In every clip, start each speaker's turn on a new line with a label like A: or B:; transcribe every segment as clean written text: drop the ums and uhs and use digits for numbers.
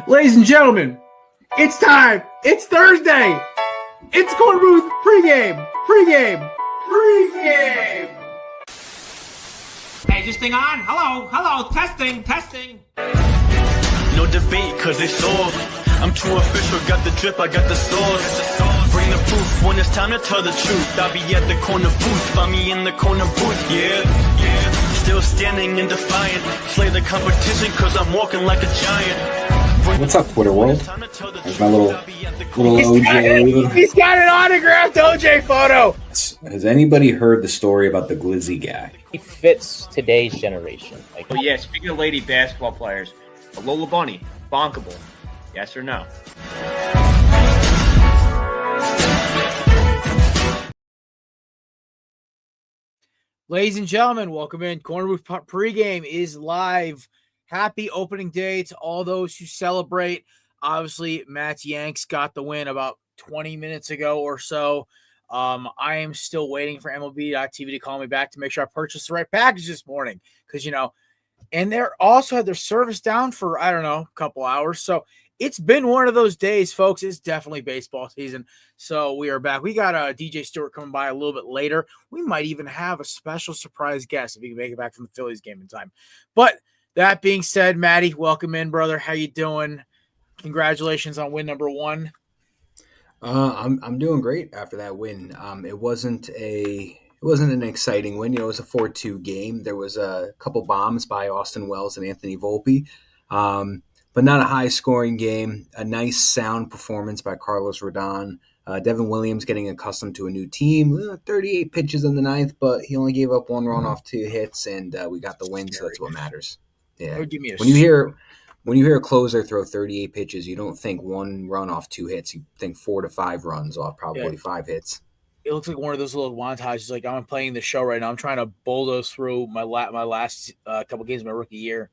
A: Ladies and gentlemen, it's time. It's Thursday. It's Korner Booth Pregame.
B: Hey, is this thing on? Hello, testing.
C: No debate, cause it's all. I'm too official, got the drip, I got the sauce. Bring the proof when it's time to tell the truth. I'll be at the corner booth, find me in the corner booth, yeah. Still standing and defiant. Slay the competition, cause I'm walking like a giant.
D: What's up, Twitter world? There's my little OJ.
A: He's got an autographed OJ photo.
D: Has anybody heard the story about the Glizzy guy?
E: He fits today's generation. Like,
F: Oh yeah, speaking of lady basketball players, Lola Bunny, bonkable. Yes or no?
A: Ladies and gentlemen, welcome in. Korner Booth Pregame is live. Happy opening day to all those who celebrate. Obviously, Matt's Yanks got the win about 20 minutes ago or so. I am still waiting for MLB.TV to call me back to make sure I purchased the right package this morning. Because, and they're also had their service down for, a couple hours. So it's been one of those days, folks. It's definitely baseball season. So we are back. We got DJ Stewart coming by a little bit later. We might even have a special surprise guest if he can make it back from the Phillies game in time. But that being said, Matty, welcome in, brother. How you doing? Congratulations on win number 1.
D: I'm doing great after that win. It wasn't an exciting win. It was a 4-2 game. There was a couple bombs by Austin Wells and Anthony Volpe, but not a high-scoring game. A nice sound performance by Carlos Rodon. Devin Williams getting accustomed to a new team. 38 pitches in the ninth, but he only gave up 1 run off 2 hits, and we got the win, so that's what matters. Yeah. When you hear a closer throw 38 pitches, you don't think 1 run off 2 hits. You think 4 to 5 runs off probably 5 hits.
A: It looks like one of those little montages. Like I'm playing the show right now. I'm trying to bulldoze through my last couple games of my rookie year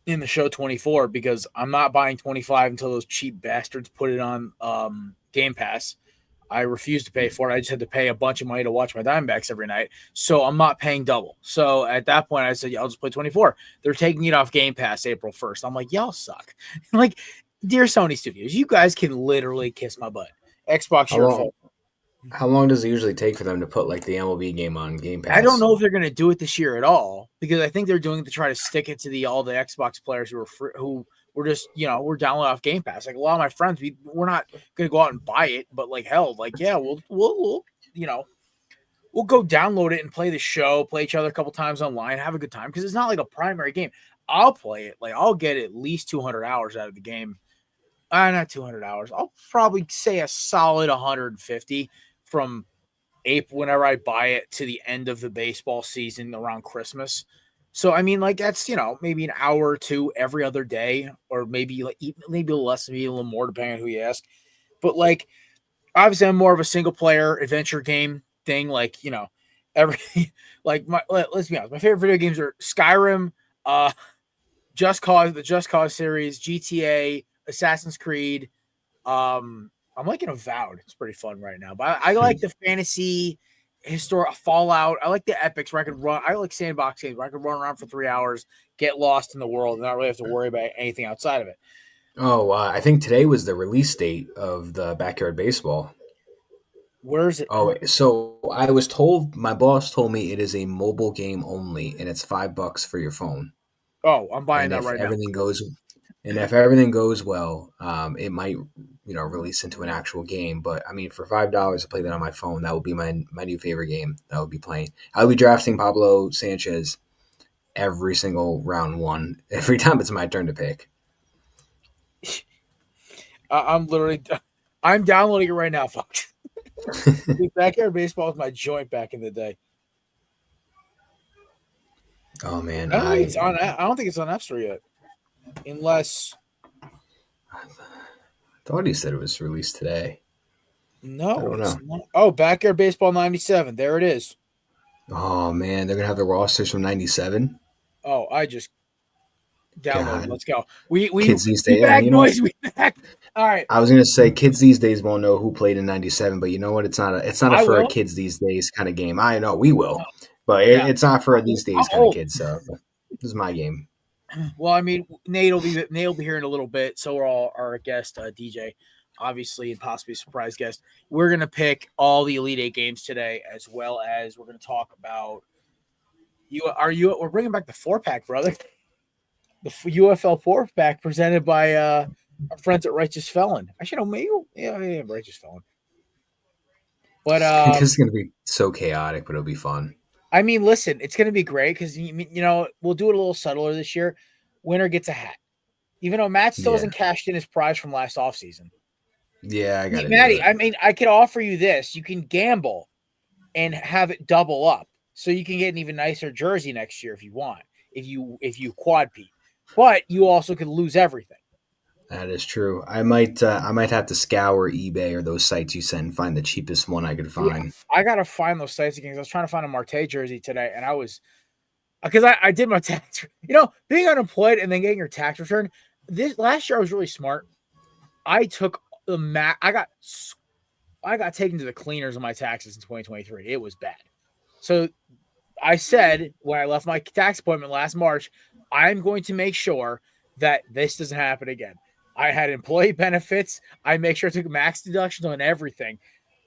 A: in the show 24 because I'm not buying 25 until those cheap bastards put it on Game Pass. I refuse to pay for it. I just had to pay a bunch of money to watch my Diamondbacks every night. So I'm not paying double. So at that point, I said, yeah, I'll just play 24. They're taking it off Game Pass April 1st. I'm like, y'all suck. Like, dear Sony Studios, you guys can literally kiss my butt. Xbox, your fault.
D: How long does it usually take for them to put like the MLB game on Game Pass?
A: I don't know if they're going to do it this year at all because I think they're doing it to try to stick it to all the Xbox players who were just, we're downloading off Game Pass. Like a lot of my friends, we're not going to go out and buy it, but like hell, like, yeah, we'll go download it and play the show, play each other a couple times online, have a good time. Cause it's not like a primary game. I'll play it. Like I'll get at least 200 hours out of the game. Not 200 hours. I'll probably say a solid 150 from April, whenever I buy it to the end of the baseball season around Christmas. So, I mean, like that's, maybe an hour or two every other day, or maybe a little less, maybe a little more, depending on who you ask. But like, obviously I'm more of a single player adventure game thing. Like, let's be honest. My favorite video games are Skyrim, the Just Cause series, GTA, Assassin's Creed. I'm liking Avowed. It's pretty fun right now, but I like the fantasy historic Fallout. I like the epics where I could run. I like sandbox games where I could run around for 3 hours, get lost in the world, and not really have to worry about anything outside of it.
D: Oh, I think today was the release date of the Backyard Baseball.
A: Where is it?
D: Oh, so I was told, my boss told me it is a mobile game only, and it's $5 for your phone.
A: Oh, I'm buying that right now.
D: If everything goes well, it might, release into an actual game. But I mean, for $5 to play that on my phone, that would be my new favorite game that I would be playing. I would be drafting Pablo Sanchez every single round 1, every time it's my turn to pick.
A: I'm downloading it right now, folks. Backyard Baseball was my joint back in the day.
D: Oh man,
A: I don't think it's on App Store yet. Unless
D: I thought he said it was released today.
A: No,
D: I don't know.
A: Not. Oh, Backyard Baseball 97. There it is.
D: Oh man, they're gonna have the rosters from 97.
A: Oh, I just downloaded. Let's go. We
D: kids these days.
A: Back noise. We back. All right.
D: I was gonna say kids these days won't know who played in 97, but you know what? It's not a for a kids these days kind of game. I know we will, but it's not for these days kind of kids. So this is my game.
A: Well, I mean, Nate will be here in a little bit. So we're all our guest DJ, obviously, and possibly a surprise guest. We're gonna pick all the Elite Eight games today, as well as we're gonna talk about you. We're bringing back the 4-pack, brother. The UFL 4-pack presented by our friends at Righteous Felon. I should know maybe yeah, Righteous Felon. But
D: This is going to be so chaotic, but it'll be fun.
A: I mean, listen, it's going to be great because we'll do it a little subtler this year. Winner gets a hat, even though Matt still hasn't cashed in his prize from last offseason.
D: Yeah, I got it.
A: Matty, I mean, I could offer you this. You can gamble and have it double up, so you can get an even nicer jersey next year if you want. If you quad peat, but you also could lose everything.
D: That is true. I might have to scour eBay or those sites you send and find the cheapest one I could find.
A: Yeah, I gotta find those sites again. I was trying to find a Marte jersey today, and I was because I did my tax. Being unemployed and then getting your tax return. This last year I was really smart. I took the I got taken to the cleaners of my taxes in 2023. It was bad. So I said when I left my tax appointment last March, I'm going to make sure that this doesn't happen again. I had employee benefits. I make sure I took max deductions on everything.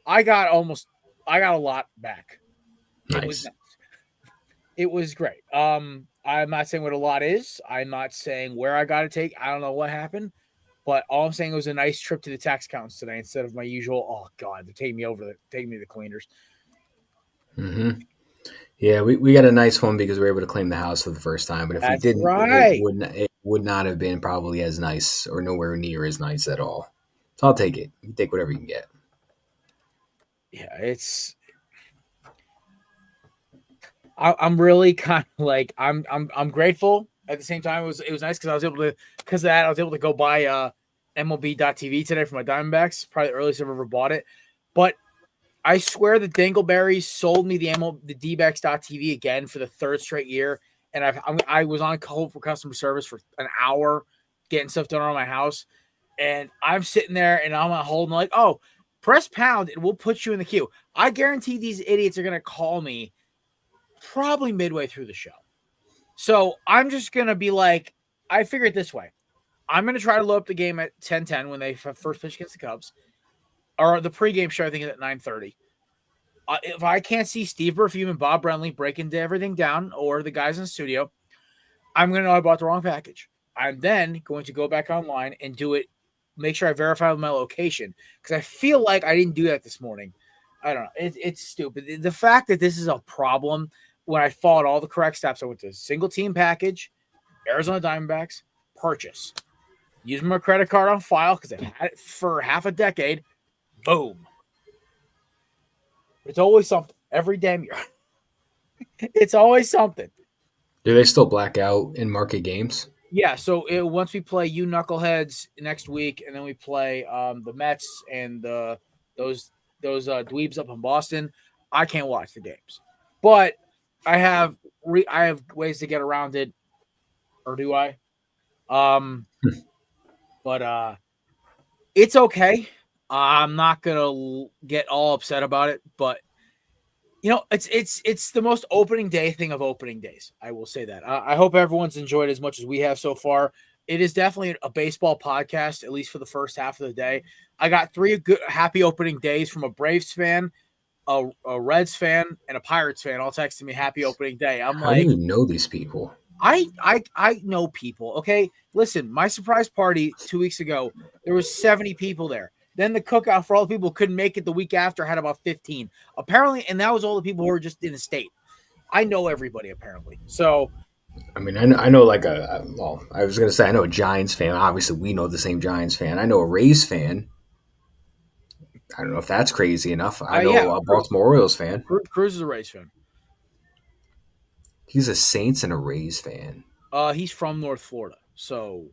A: I got a lot back.
D: Nice.
A: It was great. I'm not saying what a lot is. I'm not saying where I got to take. I don't know what happened, but all I'm saying was a nice trip to the tax accountants today instead of my usual. Oh God, they're taking me to the cleaners.
D: Mm-hmm. Yeah, we got a nice one because we were able to claim the house for the first time. But if we didn't, it would not have been probably as nice or nowhere near as nice at all. So I'll take it. You take whatever you can get.
A: Yeah, I'm really kind of like I'm grateful. At the same time, it was nice because I was able to go buy MLB.TV today for my Diamondbacks. Probably the earliest I've ever bought it, but I swear the Dingleberries sold me the D-backs.TV again for the third straight year. And I was on hold for customer service for an hour getting stuff done around my house. And I'm sitting there and I'm on hold and like, oh, press pound and we'll put you in the queue. I guarantee these idiots are going to call me probably midway through the show. So I'm just going to be like, I figure it this way. I'm going to try to load up the game at 10:10 when they first pitch against the Cubs. Or the pregame show, I think, is at 9:30. If I can't see Steve Perfume and Bob Brenly breaking everything down, or the guys in the studio, I'm going to know I bought the wrong package. I'm then going to go back online and do it, make sure I verify my location, because I feel like I didn't do that this morning. I don't know. It's stupid. The fact that this is a problem, when I followed all the correct steps, I went to single team package, Arizona Diamondbacks, purchase. Use my credit card on file because I've had it for half a decade. Boom. It's always something. Every damn year. It's always something.
D: Do they still black out in market games?
A: Yeah, so once we play you knuckleheads next week, and then we play the Mets and those dweebs up in Boston, I can't watch the games. But I have ways to get around it, or do I? But it's okay. I'm not gonna get all upset about it, but it's the most opening day thing of opening days. I will say that. I hope everyone's enjoyed as much as we have so far. It is definitely a baseball podcast, at least for the first half of the day. I got 3 good happy opening days from a Braves fan, a Reds fan, and a Pirates fan all texting me happy opening day. I'm
D: How do you know these people?
A: I know people. Okay, listen, my surprise party 2 weeks ago, there was 70 people there. Then the cookout for all the people who couldn't make it the week after had about 15. Apparently, and that was all the people who were just in the state. I know everybody, apparently. So,
D: I mean, I know like I was going to say I know a Giants fan. Obviously, we know the same Giants fan. I know a Rays fan. I don't know if that's crazy enough. I know a Baltimore Orioles fan.
A: Cruz is a Rays fan.
D: He's a Saints and a Rays fan.
A: He's from North Florida, so.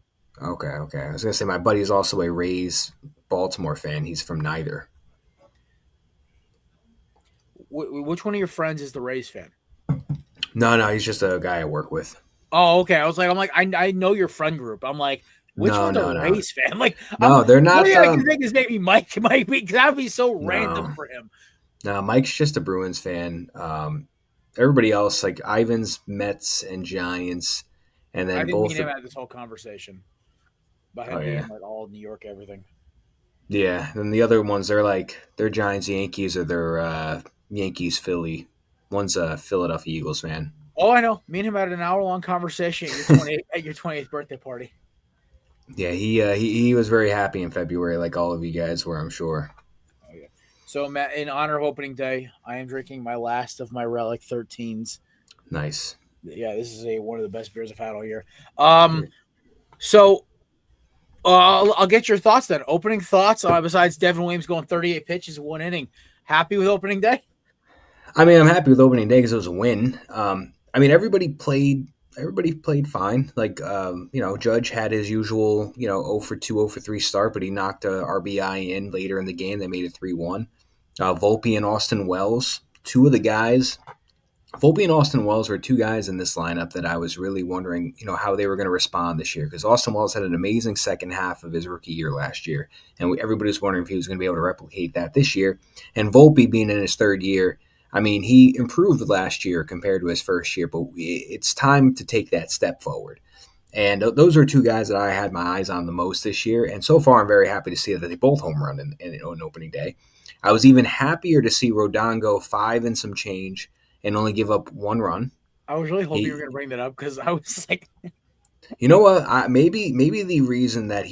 D: Okay. I was going to say my buddy is also a Rays Baltimore fan. He's from neither.
A: Which one of your friends is the Rays fan?
D: No, he's just a guy I work with.
A: Oh, okay. I'm like, I know your friend group. I'm like, which one's a Rays fan? Like,
D: they're not.
A: I can think is maybe Mike might be, because that would be so random for him.
D: No, Mike's just a Bruins fan. Everybody else, like Ivan's Mets and Giants, And
A: I
D: then
A: think me
D: both.
A: and him had this whole conversation about him being like all New York everything.
D: Yeah, and the other ones they're Giants Yankees or they're Yankees Philly. One's a Philadelphia Eagles fan.
A: Oh, I know. Me and him had an hour-long conversation at your 28th birthday party.
D: Yeah, he was very happy in February, like all of you guys were, I'm sure.
A: Oh, yeah. So, Matt, in honor of opening day, I am drinking my last of my Relic 13s.
D: Nice.
A: Yeah, this is one of the best beers I've had all year.
D: Okay.
A: So I'll get your thoughts then. Opening thoughts besides Devin Williams going 38 pitches, 1 inning. Happy with opening day?
D: I mean, I'm happy with opening day because it was a win. I mean, everybody played fine. Like, Judge had his usual, 0 for 2, 0 for 3 start, but he knocked a RBI in later in the game. They made it 3-1. Volpe and Austin Wells, two of the guys. Volpe and Austin Wells were two guys in this lineup that I was really wondering, how they were going to respond this year because Austin Wells had an amazing second half of his rookie year last year, and everybody was wondering if he was going to be able to replicate that this year. And Volpe being in his third year, I mean, he improved last year compared to his first year, but it's time to take that step forward. And those are two guys that I had my eyes on the most this year, and so far I'm very happy to see that they both home run in opening day. I was even happier to see Rodon go 5 and some change and only give up 1 run.
A: I was really hoping you were going to bring that up because I was like,
D: you know what? Maybe the reason that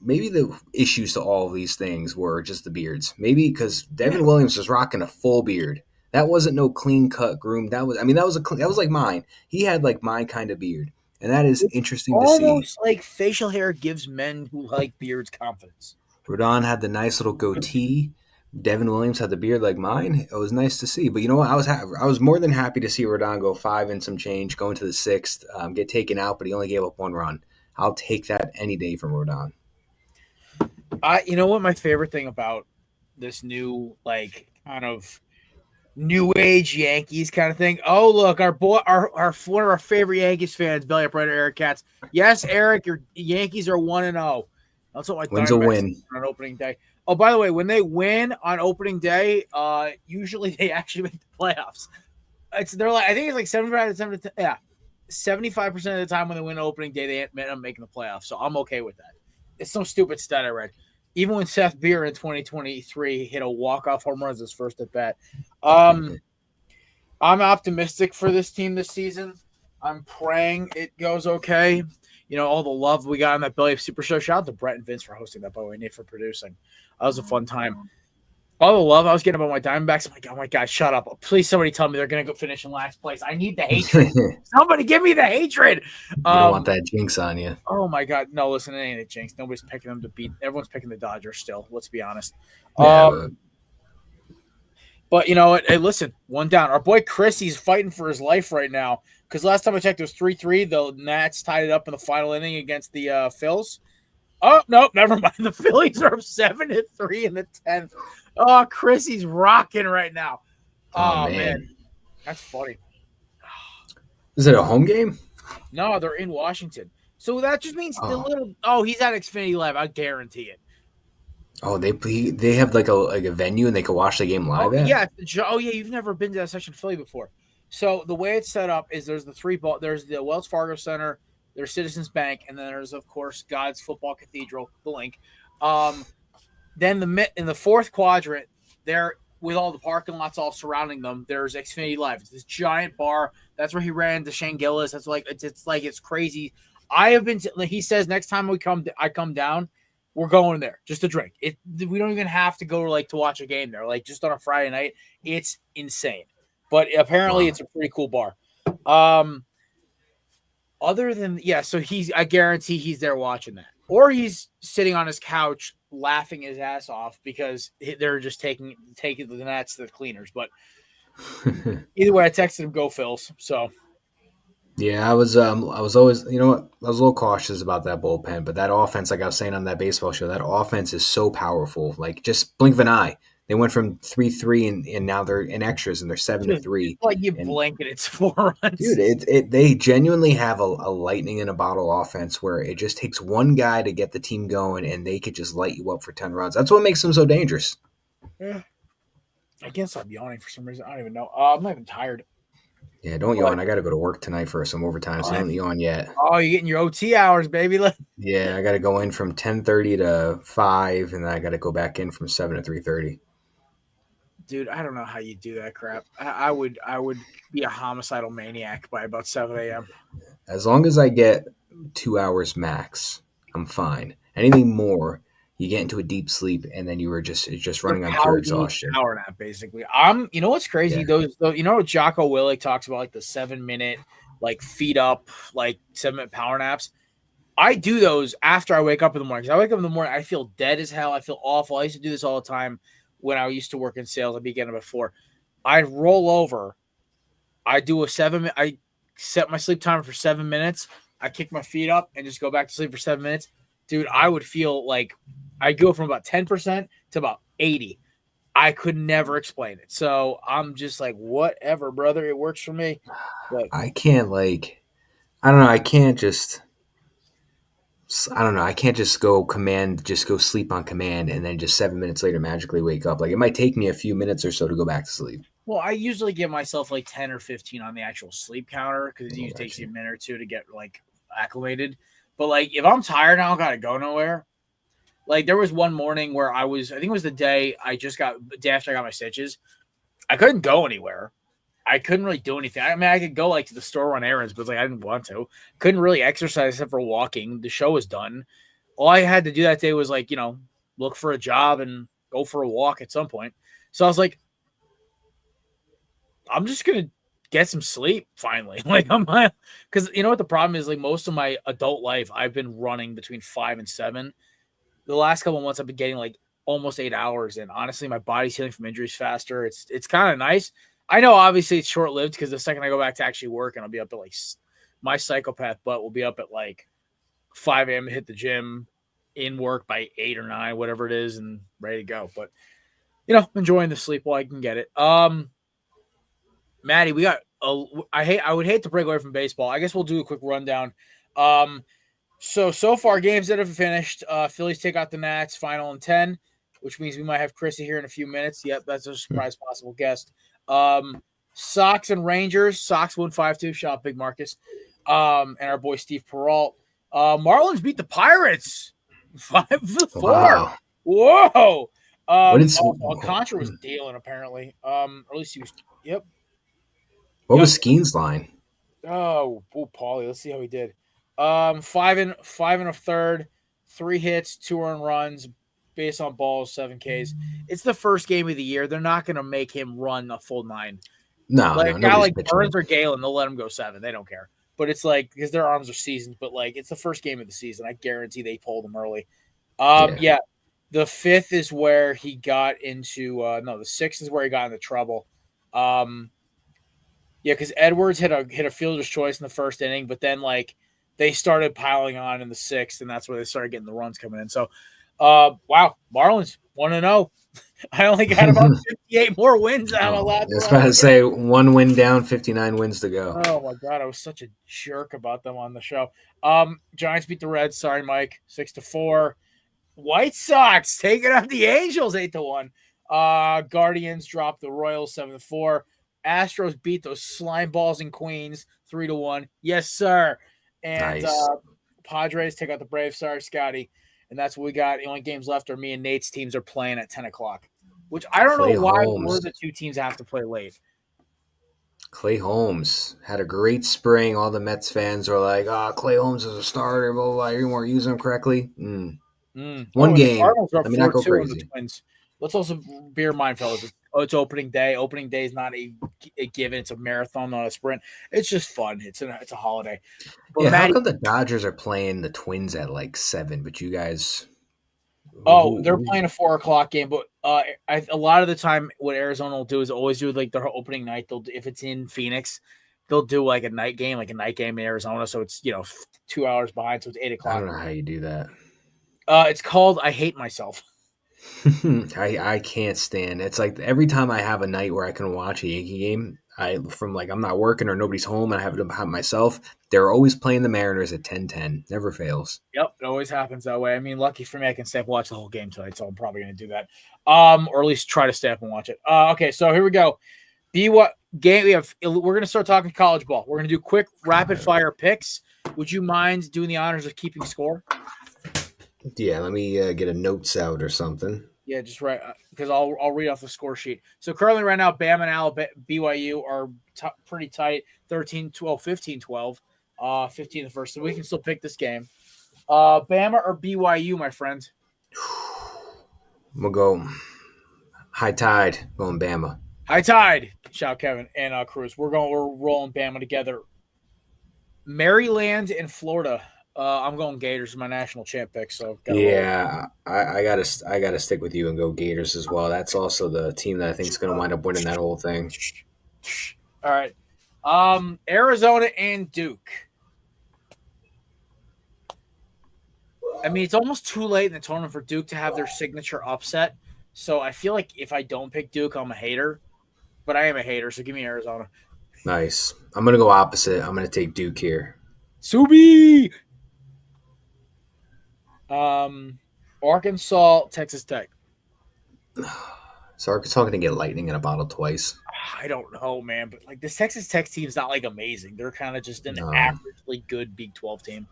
D: maybe the issues to all of these things were just the beards. Maybe because Devin Williams was rocking a full beard. That wasn't no clean cut groom. That was like mine. He had like my kind of beard, and that is interesting to see.
A: Almost like facial hair gives men who like beards confidence.
D: Rodon had the nice little goatee. Devin Williams had the beard like mine. It was nice to see. But you know what? I was more than happy to see Rodon go 5 and some change, go into the 6th, get taken out, but he only gave up 1 run. I'll take that any day from Rodon.
A: You know what my favorite thing about this new, like, kind of new age Yankees kind of thing? Oh, look, our one of our favorite Yankees fans, Belly Up Writer Eric Katz. Yes, Eric, your Yankees are 1-0. That's what my
D: Win's a win
A: on opening day. Oh, by the way, when they win on opening day, usually they actually make the playoffs. I think it's like 75% of the time when they win opening day, they end up making the playoffs. So I'm okay with that. It's some stupid stat I read. Even when Seth Beer in 2023 hit a walk-off home run as his first at bat. I'm optimistic for this team this season. I'm praying it goes okay. All the love we got on that Belly Up Super Show. Shout out to Brett and Vince for hosting that, by the way, Nate for producing. That was a fun time. All the love I was getting about my Diamondbacks. I'm like, oh my God, shut up. Please somebody tell me they're going to go finish in last place. I need the hatred. Somebody give me the hatred.
D: You don't want that jinx on you.
A: Oh my God. No, listen, it ain't a jinx. Nobody's picking them to beat. Everyone's picking the Dodgers still. Let's be honest.
D: Yeah,
A: but you know what? Hey, listen, 1 down. Our boy Chris, he's fighting for his life right now. Because last time I checked, it was 3-3. The Nats tied it up in the final inning against the Phils. Oh, no, never mind. The Phillies are up 7-3 in the 10th. Oh, Chris, he's rocking right now. Oh, man. That's funny.
D: Is it a home game?
A: No, they're in Washington. So that just means he's at Xfinity Live. I guarantee it.
D: Oh, they have like a venue and they can watch the game live at?
A: Yeah. You've never been to that section of Philly before. So the way it's set up is there's there's the Wells Fargo Center, there's Citizens Bank, and then there's, of course, God's Football Cathedral, the link. Then in the 4th quadrant, there with all the parking lots all surrounding them, there's Xfinity Live. It's this giant bar. That's where he ran into Shane Gillis. That's like it's crazy. I have been. He says next time I come down, we're going there just to drink. We don't even have to go to watch a game there. Like just on a Friday night, it's insane. But apparently it's a pretty cool bar. Other than so I guarantee he's there watching that, or he's sitting on his couch laughing his ass off because they're just taking the Nats to the cleaners. But either way, I texted him, "Go Phils." So
D: yeah, I was always, I was a little cautious about that bullpen, but that offense, like I was saying on that baseball show, that offense is so powerful. Like just blink of an eye. They went from 3-3 and now they're in extras and they're 7-3.
A: Like you blink and it's 4 runs.
D: Dude, they genuinely have a lightning in a bottle offense where it just takes one guy to get the team going and they could just light you up for 10 runs. That's what makes them so dangerous.
A: Yeah. I guess I'm yawning for some reason. I don't even know. I'm not even tired.
D: Yeah, don't
A: But-
D: yawn. I got to go to work tonight for some overtime, so don't yawn yet.
A: Oh, you're getting your OT hours, baby.
D: Yeah, I got to go in from 10:30 to 5, and then I got to go back in from 7 to 3:30.
A: Dude, I don't know how you do that crap. I would be a homicidal maniac by about 7 a.m.
D: As long as I get 2 hours max, I'm fine. Anything more, you get into a deep sleep, and then you were just running on pure exhaustion.
A: Power nap, basically. You know what's crazy?
D: Yeah.
A: Those you know what Jocko Willick talks about, like the 7-minute, like feet up, like 7-minute power naps. I do those after I wake up in the morning. 'Cause I wake up in the morning, I feel dead as hell. I feel awful. I used to do this all the time when I used to work in sales. I'd be getting up at 4. I roll over. I do a 7. I set my sleep timer for 7 minutes. I kick my feet up and just go back to sleep for 7 minutes. Dude, I would feel like I go from about 10% to about 80. I could never explain it. So I'm just like, whatever, brother. It works for me. But
D: I can't I don't know. I can't just go sleep on command, and then just 7 minutes later magically wake up. Like, it might take me a few minutes or so to go back to sleep.
A: well, I usually give myself like 10 or 15 on the actual sleep counter because it
D: Oh,
A: usually takes
D: gotcha.
A: you a minute or two to get like acclimated. But like if I'm tired and I don't gotta go nowhere, like there was one morning where I think it was the day the day after I got my stitches. I couldn't go anywhere. I couldn't really do anything. I mean, I could go like to the store run errands, but like I didn't want to. Couldn't really exercise except for walking. The show was done. All I had to do that day was like, look for a job and go for a walk at some point. So I was like, I'm just gonna get some sleep finally. Like because you know what the problem is? Like most of my adult life, I've been running between 5 and 7. The last couple of months, I've been getting like almost 8 hours, and honestly, my body's healing from injuries faster. It's kind of nice. I know, obviously, it's short lived because the second I go back to actually work, and I'll be up at like my psychopath butt will be up at like 5 a.m. to hit the gym, in work by 8 or 9, whatever it is, and ready to go. But enjoying the sleep while I can get it. Maddie, I would hate to break away from baseball. I guess we'll do a quick rundown. So far games that have finished. Phillies take out the Nats, final in 10, which means we might have Chrissy here in a few minutes. Yep, that's a surprise possible guest. Sox and Rangers. Sox won 5-2. Shout out Big Marcus. And our boy Steve Peralt. Marlins beat the Pirates 5-4.
D: Wow.
A: Whoa.
D: What did-
A: Alcantara was dealing apparently. Or at least he was. Yep.
D: What was Skeen's line?
A: Oh, Paulie. Let's see how he did. 5 and a third, 3 hits, 2 earned runs, base on balls, 7 Ks. It's the first game of the year. They're not going to make him run a full 9.
D: No,
A: Like a guy
D: nobody's
A: like
D: pitching
A: Burns
D: him.
A: or Galen, they'll let him go 7. They don't care. But it's like because their arms are seasoned. But like it's the first game of the season. I guarantee they pulled him early. Yeah. The 5th is where he got into. The 6th is where he got into trouble. Yeah, because Edwards hit a fielder's choice in the first inning, but then like they started piling on in the 6th, and that's where they started getting the runs coming in. So, wow, Marlins 1-0. I only got about 58 more wins. I'm allowed
D: I was
A: to
D: about to say 1 win down, 59 wins to go.
A: Oh my god, I was such a jerk about them on the show. Giants beat the Reds. Sorry, Mike, 6-4. White Sox taking out the Angels 8-1. Guardians dropped the Royals 7-4. Astros beat those slime balls in Queens 3-1. Yes, sir. And
D: Nice.
A: Padres take out the Braves. Sorry, Scotty. And that's what we got. The only games left are me and Nate's teams are playing at 10 o'clock, which I don't
D: Clay
A: know why
D: Holmes.
A: we're the 2 teams that have to play late.
D: Clay Holmes had a great spring. All the Mets fans are like, Clay Holmes is a starter, blah, blah, blah. You weren't using him correctly. One
A: and the
D: game.
A: Cardinals are
D: Let me not go
A: 4-2 on the
D: crazy.
A: Twins. Let's also bear in mind, fellas, it's opening day. Opening day is not a given. It's a marathon, not a sprint. It's just fun. It's a holiday. But
D: Yeah,
A: Maddie,
D: how come the Dodgers are playing the Twins at like 7, but you guys...
A: they're playing a 4 o'clock game. But a lot of the time, what Arizona will do is always do like their opening night. If it's in Phoenix, they'll do like a night game in Arizona. So it's 2 hours behind. So it's 8
D: I
A: o'clock.
D: don't know how you do that.
A: It's called I Hate Myself.
D: I can't stand. It's like every time I have a night where I can watch a Yankee game, I'm not working or nobody's home and I have it by myself. They're always playing the Mariners at 10:10. Never fails.
A: Yep, it always happens that way. I mean, lucky for me, I can stay up and watch the whole game tonight, so I'm probably going to do that. Or at least try to stay up and watch it. Okay, so here we go. game. We're gonna start talking college ball. We're gonna do quick rapid fire picks. Would you mind doing the honors of keeping score?
D: Yeah, let me get a notes out or something.
A: Yeah, just right because I'll read off the score sheet. So currently right now, Bama and Alabama, BYU are pretty tight, 13-12, 15-12, 15 the first. So we can still pick this game. Bama or BYU, my friend?
D: I'm gonna go high tide, going Bama.
A: High tide, shout Kevin and Cruz. We're rolling Bama together. Maryland and Florida. I'm going Gators, my national champ pick. So
D: yeah, I gotta stick with you and go Gators as well. That's also the team that I think is going to wind up winning that whole thing.
A: All right, Arizona and Duke. I mean, it's almost too late in the tournament for Duke to have their signature upset. So I feel like if I don't pick Duke, I'm a hater. But I am a hater, so give me Arizona.
D: Nice. I'm going to go opposite. I'm going to take Duke here.
A: Subi! Arkansas, Texas Tech.
D: So Arkansas going to get lightning in a bottle twice?
A: I don't know, man. But like this Texas Tech team's not like amazing. They're kind of just an averagely good Big 12 team.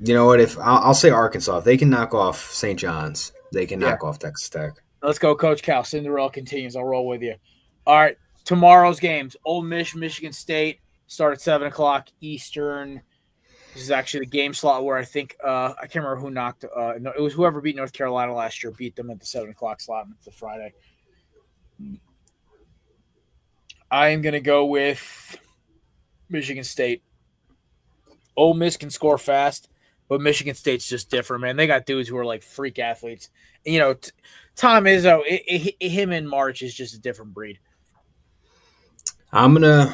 D: You know what? If I'll say Arkansas, if they can knock off St. John's, they can knock off Texas Tech.
A: Let's go, Coach Cal. Cinderella continues. I'll roll with you. All right, tomorrow's games: Ole Miss, Michigan State start at 7:00 Eastern. This is actually the game slot where I think I can't remember who knocked. No, it was whoever beat North Carolina last year beat them at the 7:00 slot. And it's the Friday. I am going to go with Michigan State. Ole Miss can score fast. But Michigan State's just different, man. They got dudes who are like freak athletes. You know, Tom Izzo, him in March is just a different breed.
D: I'm going to,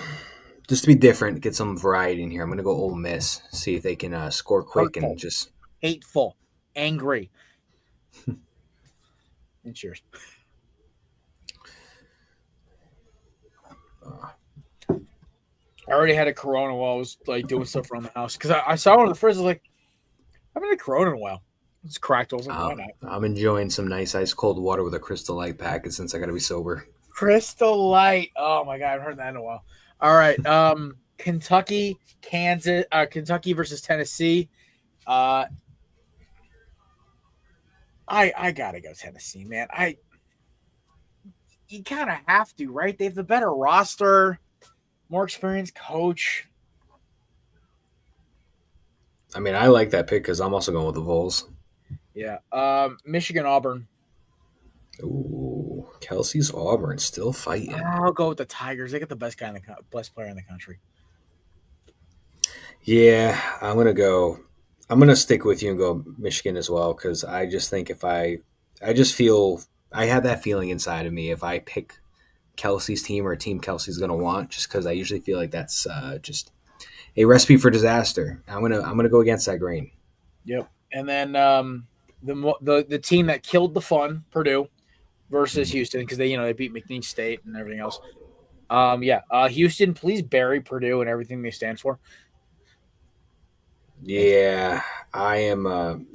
D: just to be different, get some variety in here, I'm going to go Ole Miss, see if they can score quick and just.
A: Hateful, angry. And cheers. I already had a Corona while I was like doing stuff around the house because I saw one of the first. I was like, I haven't had Corona in a while. It's cracked. I was like, why not?
D: I'm enjoying some nice ice cold water with a Crystal Light packet since I got to be sober.
A: Crystal Light. Oh my god, I haven't heard that in a while. All right, Kentucky, Kansas, Kentucky versus Tennessee. I gotta go Tennessee, man. You kind of have to, right? They have the better roster, more experienced coach.
D: I mean, I like that pick because I'm also going with the Vols.
A: Yeah. Michigan, Auburn.
D: Ooh, Kelsey's Auburn still fighting.
A: I'll go with the Tigers. They got the best best player in the country.
D: Yeah, I'm gonna stick with you and go Michigan as well because I just think I have that feeling inside of me if I pick Kelsey's team or a team Kelsey's gonna want, just because I usually feel like that's just a recipe for disaster. I'm gonna go against that grain.
A: Yep. And then the team that killed the fun, Purdue versus Houston, because they beat McNeese State and everything else. Houston, please bury Purdue and everything they stand for.
D: Yeah, I am.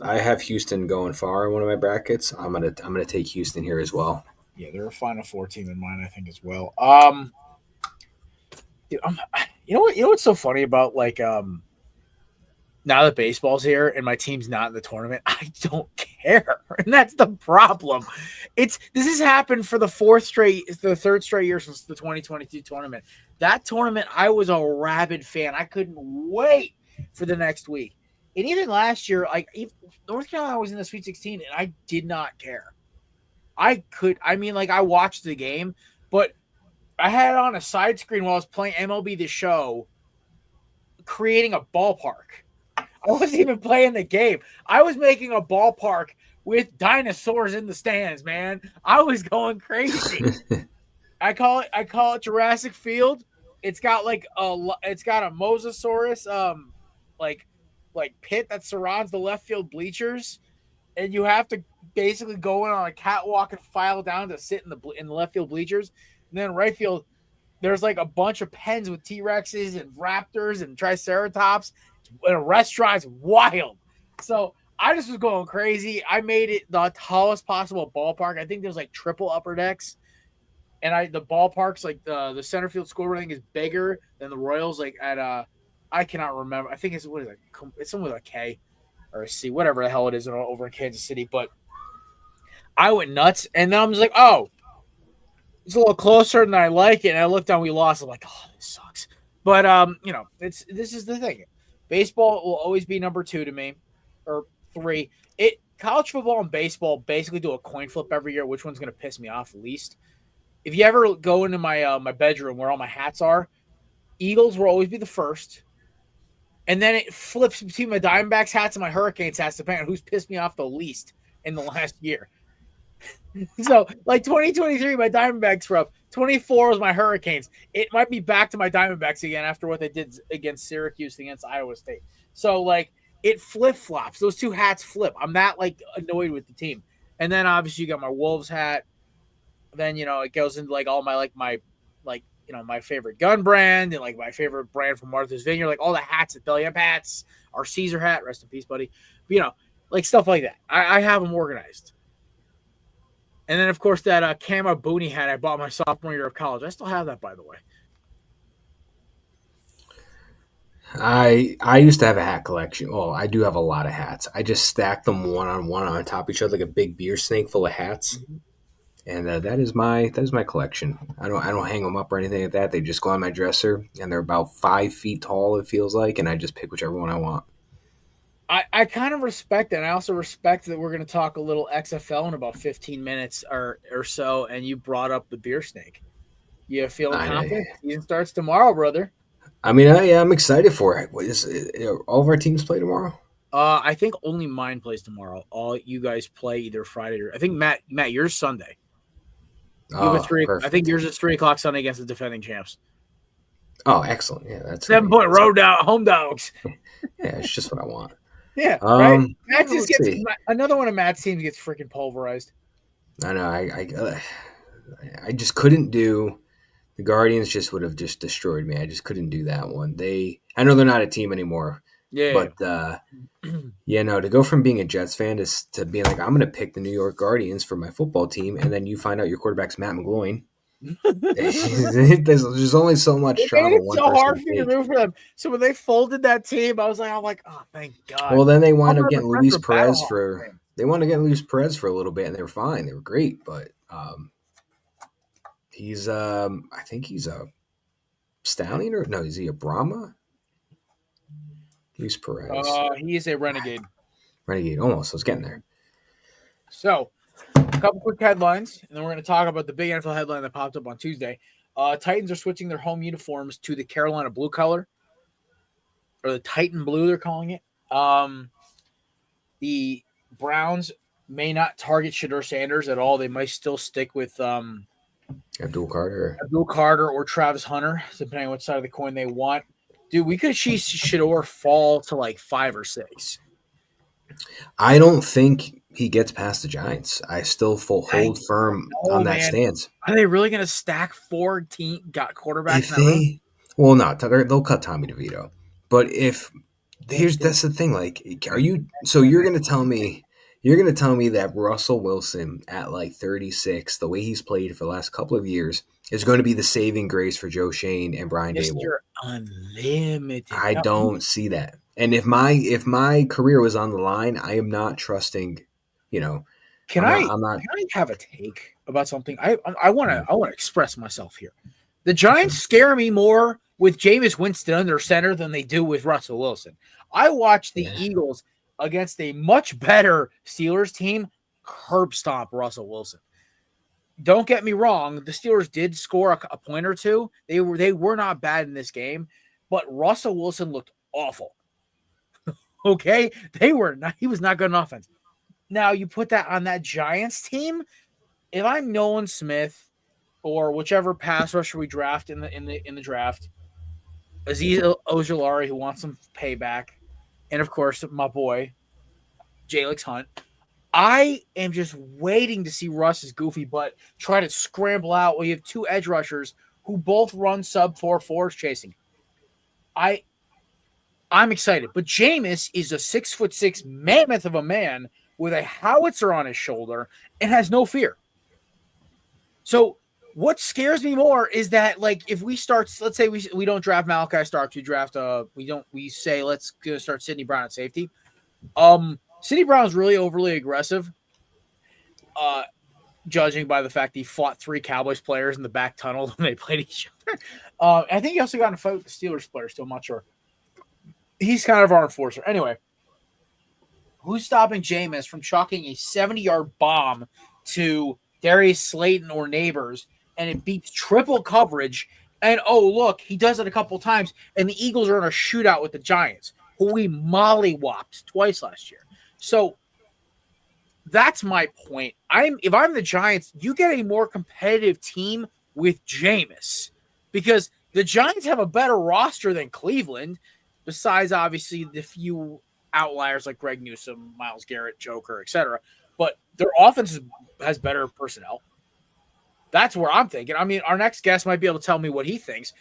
D: I have Houston going far in one of my brackets. I'm gonna take Houston here as well.
A: Yeah, they're a Final Four team in mine, I think, as well. Dude, you know what's so funny about now that baseball's here and my team's not in the tournament, I don't care, and that's the problem. This has happened for the third straight year since the 2022 tournament. That tournament, I was a rabid fan. I couldn't wait for the next week. And even last year, North Carolina was in the Sweet 16, and I did not care. I watched the game, but I had it on a side screen while I was playing MLB The Show, creating a ballpark. I wasn't even playing the game. I was making a ballpark with dinosaurs in the stands, man. I was going crazy. I call it Jurassic Field. It's got a Mosasaurus pit that surrounds the left field bleachers, and you have to basically go in on a catwalk and file down to sit in the left field bleachers. And then right field, there's a bunch of pens with T-Rexes and raptors and Triceratops and a restaurant. It's wild. So I just was going crazy. I made it the tallest possible ballpark. I think there's triple upper decks. and the ballparks, like the center field score rating is bigger than the Royals. Like at I cannot remember. I think it's what is it? It's something with a K or a C, whatever the hell it is over in Kansas City. But I went nuts, and then I was like, oh, it's a little closer than I like it. And I looked down, we lost. I'm like, oh, this sucks. But this is the thing. Baseball will always be number 2 to me, or 3. College football and baseball basically do a coin flip every year. Which one's going to piss me off least? If you ever go into my my bedroom where all my hats are, Eagles will always be the first, and then it flips between my Diamondbacks hats and my Hurricanes hats, depending on who's pissed me off the least in the last year. So, like 2023, my Diamondbacks were up. 24 was my Hurricanes. It might be back to my Diamondbacks again after what they did against Syracuse, against Iowa State. So, like, it flip-flops. Those 2 hats flip. I'm that, like, annoyed with the team. And then, obviously, you got my Wolves hat. Then, it goes into, like, all my, my favorite gun brand and, like, my favorite brand from Martha's Vineyard. Like, all the hats, the belly up hats, our Caesar hat. Rest in peace, buddy. But, like, stuff like that. I have them organized. And then, of course, that camo boonie hat I bought my sophomore year of college. I still have that, by the way.
D: I used to have a hat collection. Well, I do have a lot of hats. I just stacked them one on top of each other like a big beer snake full of hats. Mm-hmm. And that is my collection. I don't hang them up or anything like that. They just go on my dresser, and they're about 5 feet tall, it feels like, and I just pick whichever one I want.
A: I kind of respect it. And I also respect that we're going to talk a little XFL in about 15 minutes or so, and you brought up the beer snake. You feeling confident? Season starts tomorrow, brother.
D: I mean, I'm excited for it. All of our teams play tomorrow?
A: I think only mine plays tomorrow. All you guys play either Friday or – I think, Matt, yours Sunday. I think yours is 3 o'clock Sunday against the defending champs.
D: Oh, excellent. Yeah, that's
A: 7-point road home dogs.
D: Yeah, it's just what I want.
A: Yeah, right. Matt just gets another one of Matt's teams gets freaking pulverized.
D: I know. I just couldn't do. The Guardians just would have just destroyed me. I just couldn't do that one. I know they're not a team anymore. Yeah. But to go from being a Jets fan to being like, I'm going to pick the New York Guardians for my football team, and then you find out your quarterback's Matt McGloin. There's only so much trauma.
A: It's so hard for you to root for them. So when they folded that team, I'm like, oh, thank God.
D: Well, then they wound up getting Luis Perez for a little bit, and they were fine. They were great, but he's I think he's a stallion, or no? Is he a Brahma? Luis Perez.
A: He is a renegade.
D: Renegade, almost. I was getting there.
A: So, a couple quick headlines, and then we're going to talk about the big NFL headline that popped up on Tuesday. Titans are switching their home uniforms to the Carolina blue color, or the Titan blue, they're calling it. The Browns may not target Shedeur Sanders at all. They might still stick with
D: Abdul Carter
A: or Travis Hunter, depending on which side of the coin they want. Dude, we could see Shedeur fall to like 5 or 6.
D: I don't think he gets past the Giants. I still hold firm on that stance.
A: Are they really going to stack 4 quarterbacks?
D: Well, no, they'll cut Tommy DeVito. But that's the thing. Like, you're going to tell me that Russell Wilson at like 36, the way he's played for the last couple of years, is going to be the saving grace for Joe Shane and Brian Dable.
A: Mr. Unlimited.
D: I don't see that. And if my career was on the line, I am not trusting.
A: Can I have a take about something? I want to express myself here. The Giants scare me more with Jameis Winston under center than they do with Russell Wilson. I watched the Eagles against a much better Steelers team curb stomp Russell Wilson. Don't get me wrong, the Steelers did score a point or two. They were not bad in this game, but Russell Wilson looked awful. Okay? He was not good in offense. Now you put that on that Giants team, if I'm Nolan Smith or whichever pass rusher we draft in the draft, Azeez Ojulari, who wants some payback, and of course my boy Jalix Hunt, I am just waiting to see Russ's goofy butt try to scramble out while you have 2 edge rushers who both run sub 4.4s chasing. I'm excited, but Jameis is a 6'6" mammoth of a man with a howitzer on his shoulder and has no fear. So What scares me more is that, like, if we start, let's say we don't draft Malachi Starks, we say let's go start Sidney Brown at safety. Sidney Brown's really overly aggressive. Judging by the fact he fought 3 Cowboys players in the back tunnel when they played each other. I think he also got in a fight with the Steelers players, so I'm not sure. He's kind of our enforcer. Anyway, who's stopping Jameis from chucking a 70-yard bomb to Darius Slayton or neighbors, and it beats triple coverage, and oh, look, he does it a couple times, and the Eagles are in a shootout with the Giants, who we mollywopped twice last year. So that's my point. If I'm the Giants, you get a more competitive team with Jameis, because the Giants have a better roster than Cleveland, besides obviously the few outliers like Greg Newsome, Myles Garrett, Joker, etc. But their offense has better personnel. That's where I'm thinking. I mean, our next guest might be able to tell me what he thinks.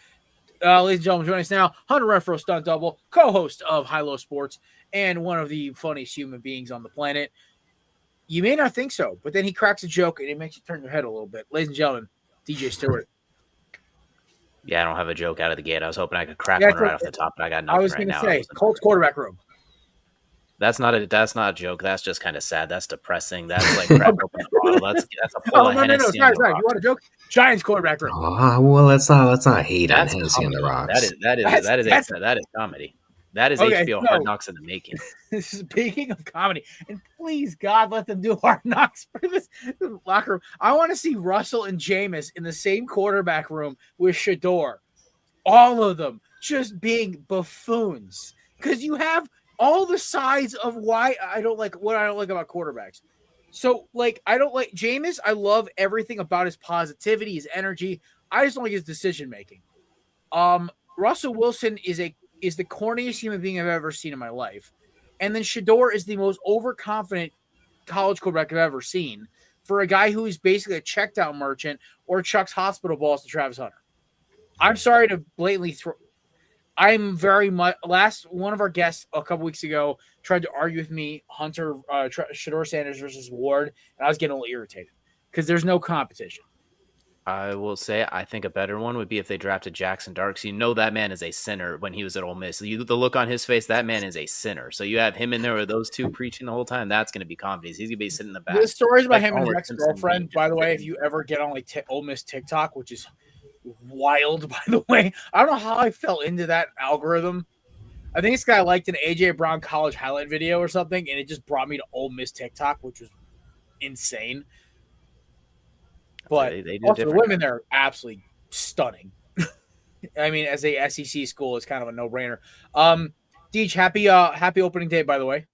A: Ladies and gentlemen, joining us now, Hunter Renfro, Stunt Double, co-host of High Low Sports, and one of the funniest human beings on the planet. You may not think so, but then he cracks a joke and it makes you turn your head a little bit. Ladies and gentlemen, DJ Stewart.
G: Yeah, I don't have a joke out of the gate. I was hoping I could crack one right off the top, but I got nothing.
A: I was going to say, Colts quarterback room.
G: That's not a joke. That's just kind of sad. That's depressing. That's like crap open the bottle. That's a full of Hennessy.
A: Sorry. You want a joke? Giants quarterback room.
D: Well, let's not hate on Hennessy on the rocks.
G: That is comedy. That is
A: okay,
G: HBO Hard Knocks in the making.
A: Speaking of comedy, and please God, let them do Hard Knocks for this locker room. I want to see Russell and Jameis in the same quarterback room with Shador. All of them just being buffoons, because you have all the sides of why I don't like about quarterbacks. So, like, I don't like Jameis. I love everything about his positivity, his energy. I just don't like his decision making. Russell Wilson is the corniest human being I've ever seen in my life. And then Shador is the most overconfident college quarterback I've ever seen, for a guy who is basically a check down merchant or chucks hospital balls to Travis Hunter. I'm sorry to blatantly throw. I'm very much. One of our guests a couple weeks ago tried to argue with me, Shador Sanders versus Ward, and I was getting a little irritated because there's no competition.
G: I will say I think a better one would be if they drafted Jackson Darks. You know that man is a sinner when he was at Ole Miss. The look on his face, that man is a sinner. So you have him in there with those two preaching the whole time. That's going to be comedies. He's going to be sitting in the back.
A: The stories about him and his ex-girlfriend, by the way, if you ever get on like Ole Miss TikTok, which is wild, by the way. I don't know how I fell into that algorithm. I think this guy liked an AJ Brown college highlight video or something, and it just brought me to Ole Miss TikTok, which was insane. But they also the women there are absolutely stunning. I mean, as a SEC school, it's kind of a no-brainer. Deej, happy opening day, by the way.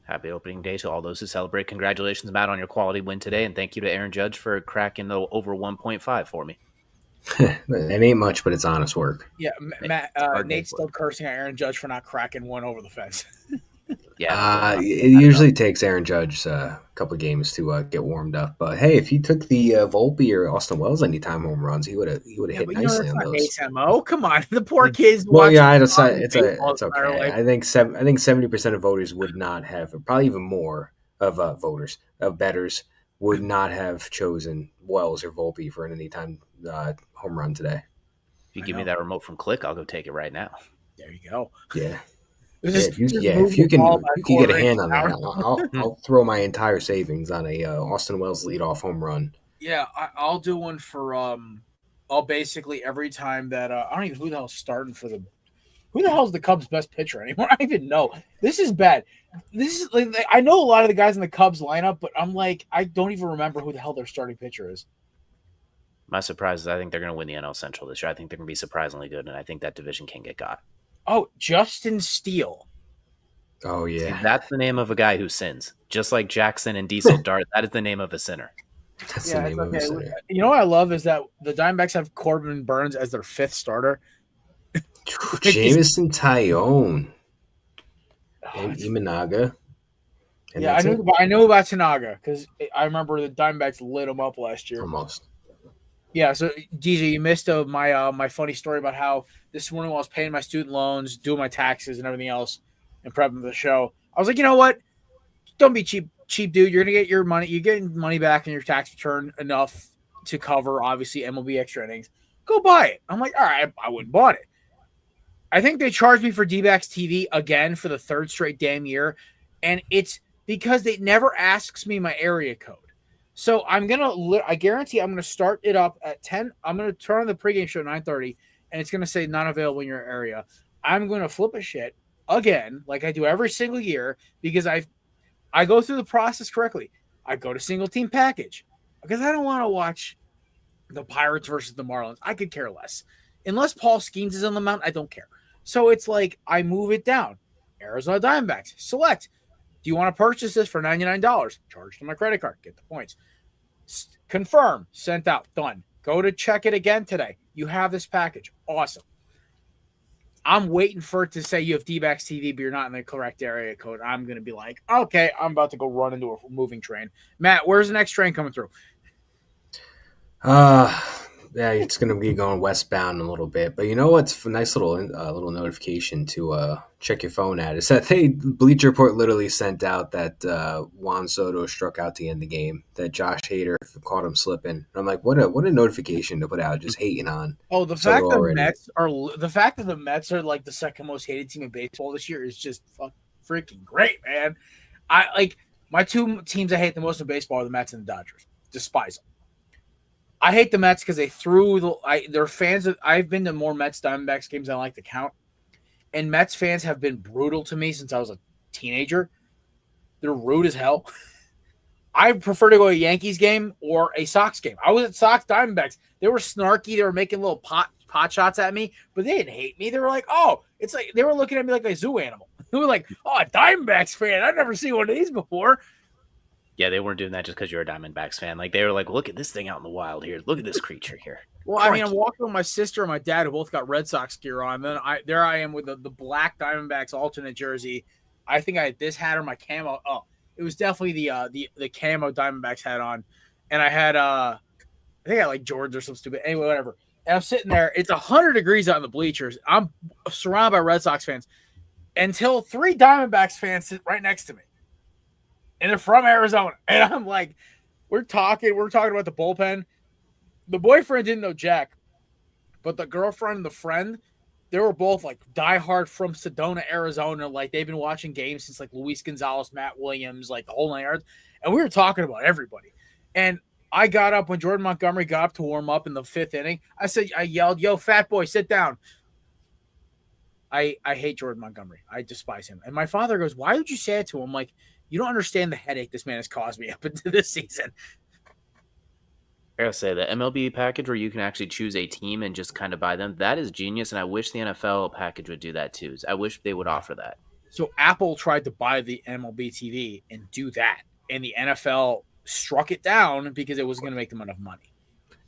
G: Happy opening day to all those who celebrate. Congratulations, Matt, on your quality win today, and thank you to Aaron Judge for cracking the over 1.5 for me.
D: It ain't much, but it's honest work.
A: Yeah, Matt, Nate's still cursing at Aaron Judge for not cracking one over the fence.
G: Yeah,
D: it usually takes Aaron Judge a couple of games to get warmed up. But hey, if he took the Volpe or Austin Wells anytime home runs, he would have hit nicely on those.
A: HMO, come on, the poor kids.
D: Well, yeah, it's okay. I think 70% of voters would not have, or probably even more of bettors would not have chosen Wells or Volpe for an anytime home run today.
G: If you give me that remote from Click, I'll go take it right now.
A: There you go.
D: Yeah. If you can get a hand on that, I'll throw my entire savings on a Austin Wells leadoff home run.
A: Yeah, I'll do one for I'll basically every time that I don't even know who the hell's starting for the. Who the hell's the Cubs' best pitcher anymore? I don't even know. This is bad. This is like, I know a lot of the guys in the Cubs lineup, but I'm like, I don't even remember who the hell their starting pitcher is.
G: My surprise is I think they're going to win the NL Central this year. I think they're going to be surprisingly good, and I think that division can get got.
A: Oh, Justin Steele.
D: Oh, yeah.
G: See, that's the name of a guy who sins. Just like Jackson and Diesel Dart, that is the name of a sinner.
D: That's the name of a sinner.
A: You know what I love is that the Diamondbacks have Corbin Burns as their fifth starter.
D: Jameson Tyone. And Imanaga.
A: Yeah, I knew about Tanaga because I remember the Diamondbacks lit him up last year.
D: Almost.
A: Yeah, so DJ, you missed my funny story about how this morning while I was paying my student loans, doing my taxes and everything else, and prepping for the show, I was like, you know what? Don't be cheap, dude. You're gonna get your money. You're getting money back in your tax return enough to cover, obviously, MLB extra innings. Go buy it. I'm like, all right, I wouldn't bought it. I think they charged me for D-backs TV again for the third straight damn year. And it's because they never asks me my area code. So I guarantee I'm going to start it up at 10. I'm going to turn on the pregame show at 9:30, and it's going to say not available in your area. I'm going to flip a shit again, like I do every single year, because I go through the process correctly. I go to single team package because I don't want to watch the Pirates versus the Marlins. I could care less. Unless Paul Skeens is on the mound, I don't care. So it's like I move it down. Arizona Diamondbacks, select. Do you want to purchase this for $99? Charge to my credit card. Get the points. Confirm. Sent out. Done. Go to check it again today. You have this package. Awesome. I'm waiting for it to say you have D-backs TV, but you're not in the correct area code. I'm going to be like, okay, I'm about to go run into a moving train. Matt, where's the next train coming through?
D: Yeah, it's going to be going westbound in a little bit. But you know what's a nice little notification to check your phone at is that Bleacher Report literally sent out that Juan Soto struck out to end the game, that Josh Hader caught him slipping. I'm like, what a notification to put out, just hating on.
A: Oh, the fact that the Mets are like the second most hated team in baseball this year is just freaking great, man. My two teams I hate the most in baseball are the Mets and the Dodgers. Despise them. I hate the Mets because they threw they're fans of. I've been to more Mets Diamondbacks games than I like to count, and Mets fans have been brutal to me since I was a teenager. They're rude as hell. I prefer to go to a Yankees game or a Sox game. I was at Sox Diamondbacks. They were snarky. They were making little pot shots at me, but they didn't hate me. They were like, "Oh, it's like," they were looking at me like a zoo animal. They were like, "Oh, a Diamondbacks fan. I've never seen one of these before."
G: Yeah, they weren't doing that just because you're a Diamondbacks fan. Like, they were like, look at this thing out in the wild here. Look at this creature here.
A: Well, I mean, I'm walking with my sister and my dad who both got Red Sox gear on. Then I am with the black Diamondbacks alternate jersey. I think I had this hat or my camo. Oh, it was definitely the camo Diamondbacks hat on. And I had I think I had like Jordans or some stupid. Anyway, whatever. And I'm sitting there. It's 100 degrees out in the bleachers. I'm surrounded by Red Sox fans until 3 Diamondbacks fans sit right next to me. And they're from Arizona. And I'm like, we're talking about the bullpen. The boyfriend didn't know Jack, but the girlfriend and the friend, they were both like diehard from Sedona, Arizona. Like they've been watching games since like Luis Gonzalez, Matt Williams, like the whole 9 yards. And we were talking about everybody. And I got up when Jordan Montgomery got up to warm up in the 5th inning. I yelled, "Yo, fat boy, sit down." I hate Jordan Montgomery. I despise him. And my father goes, "Why would you say it to him?" I'm like, you don't understand the headache this man has caused me up into this season.
G: I gotta say, the MLB package where you can actually choose a team and just kind of buy them, that is genius, and I wish the NFL package would do that too. I wish they would offer that.
A: So Apple tried to buy the MLB TV and do that, and the NFL struck it down because it wasn't going to make them enough money.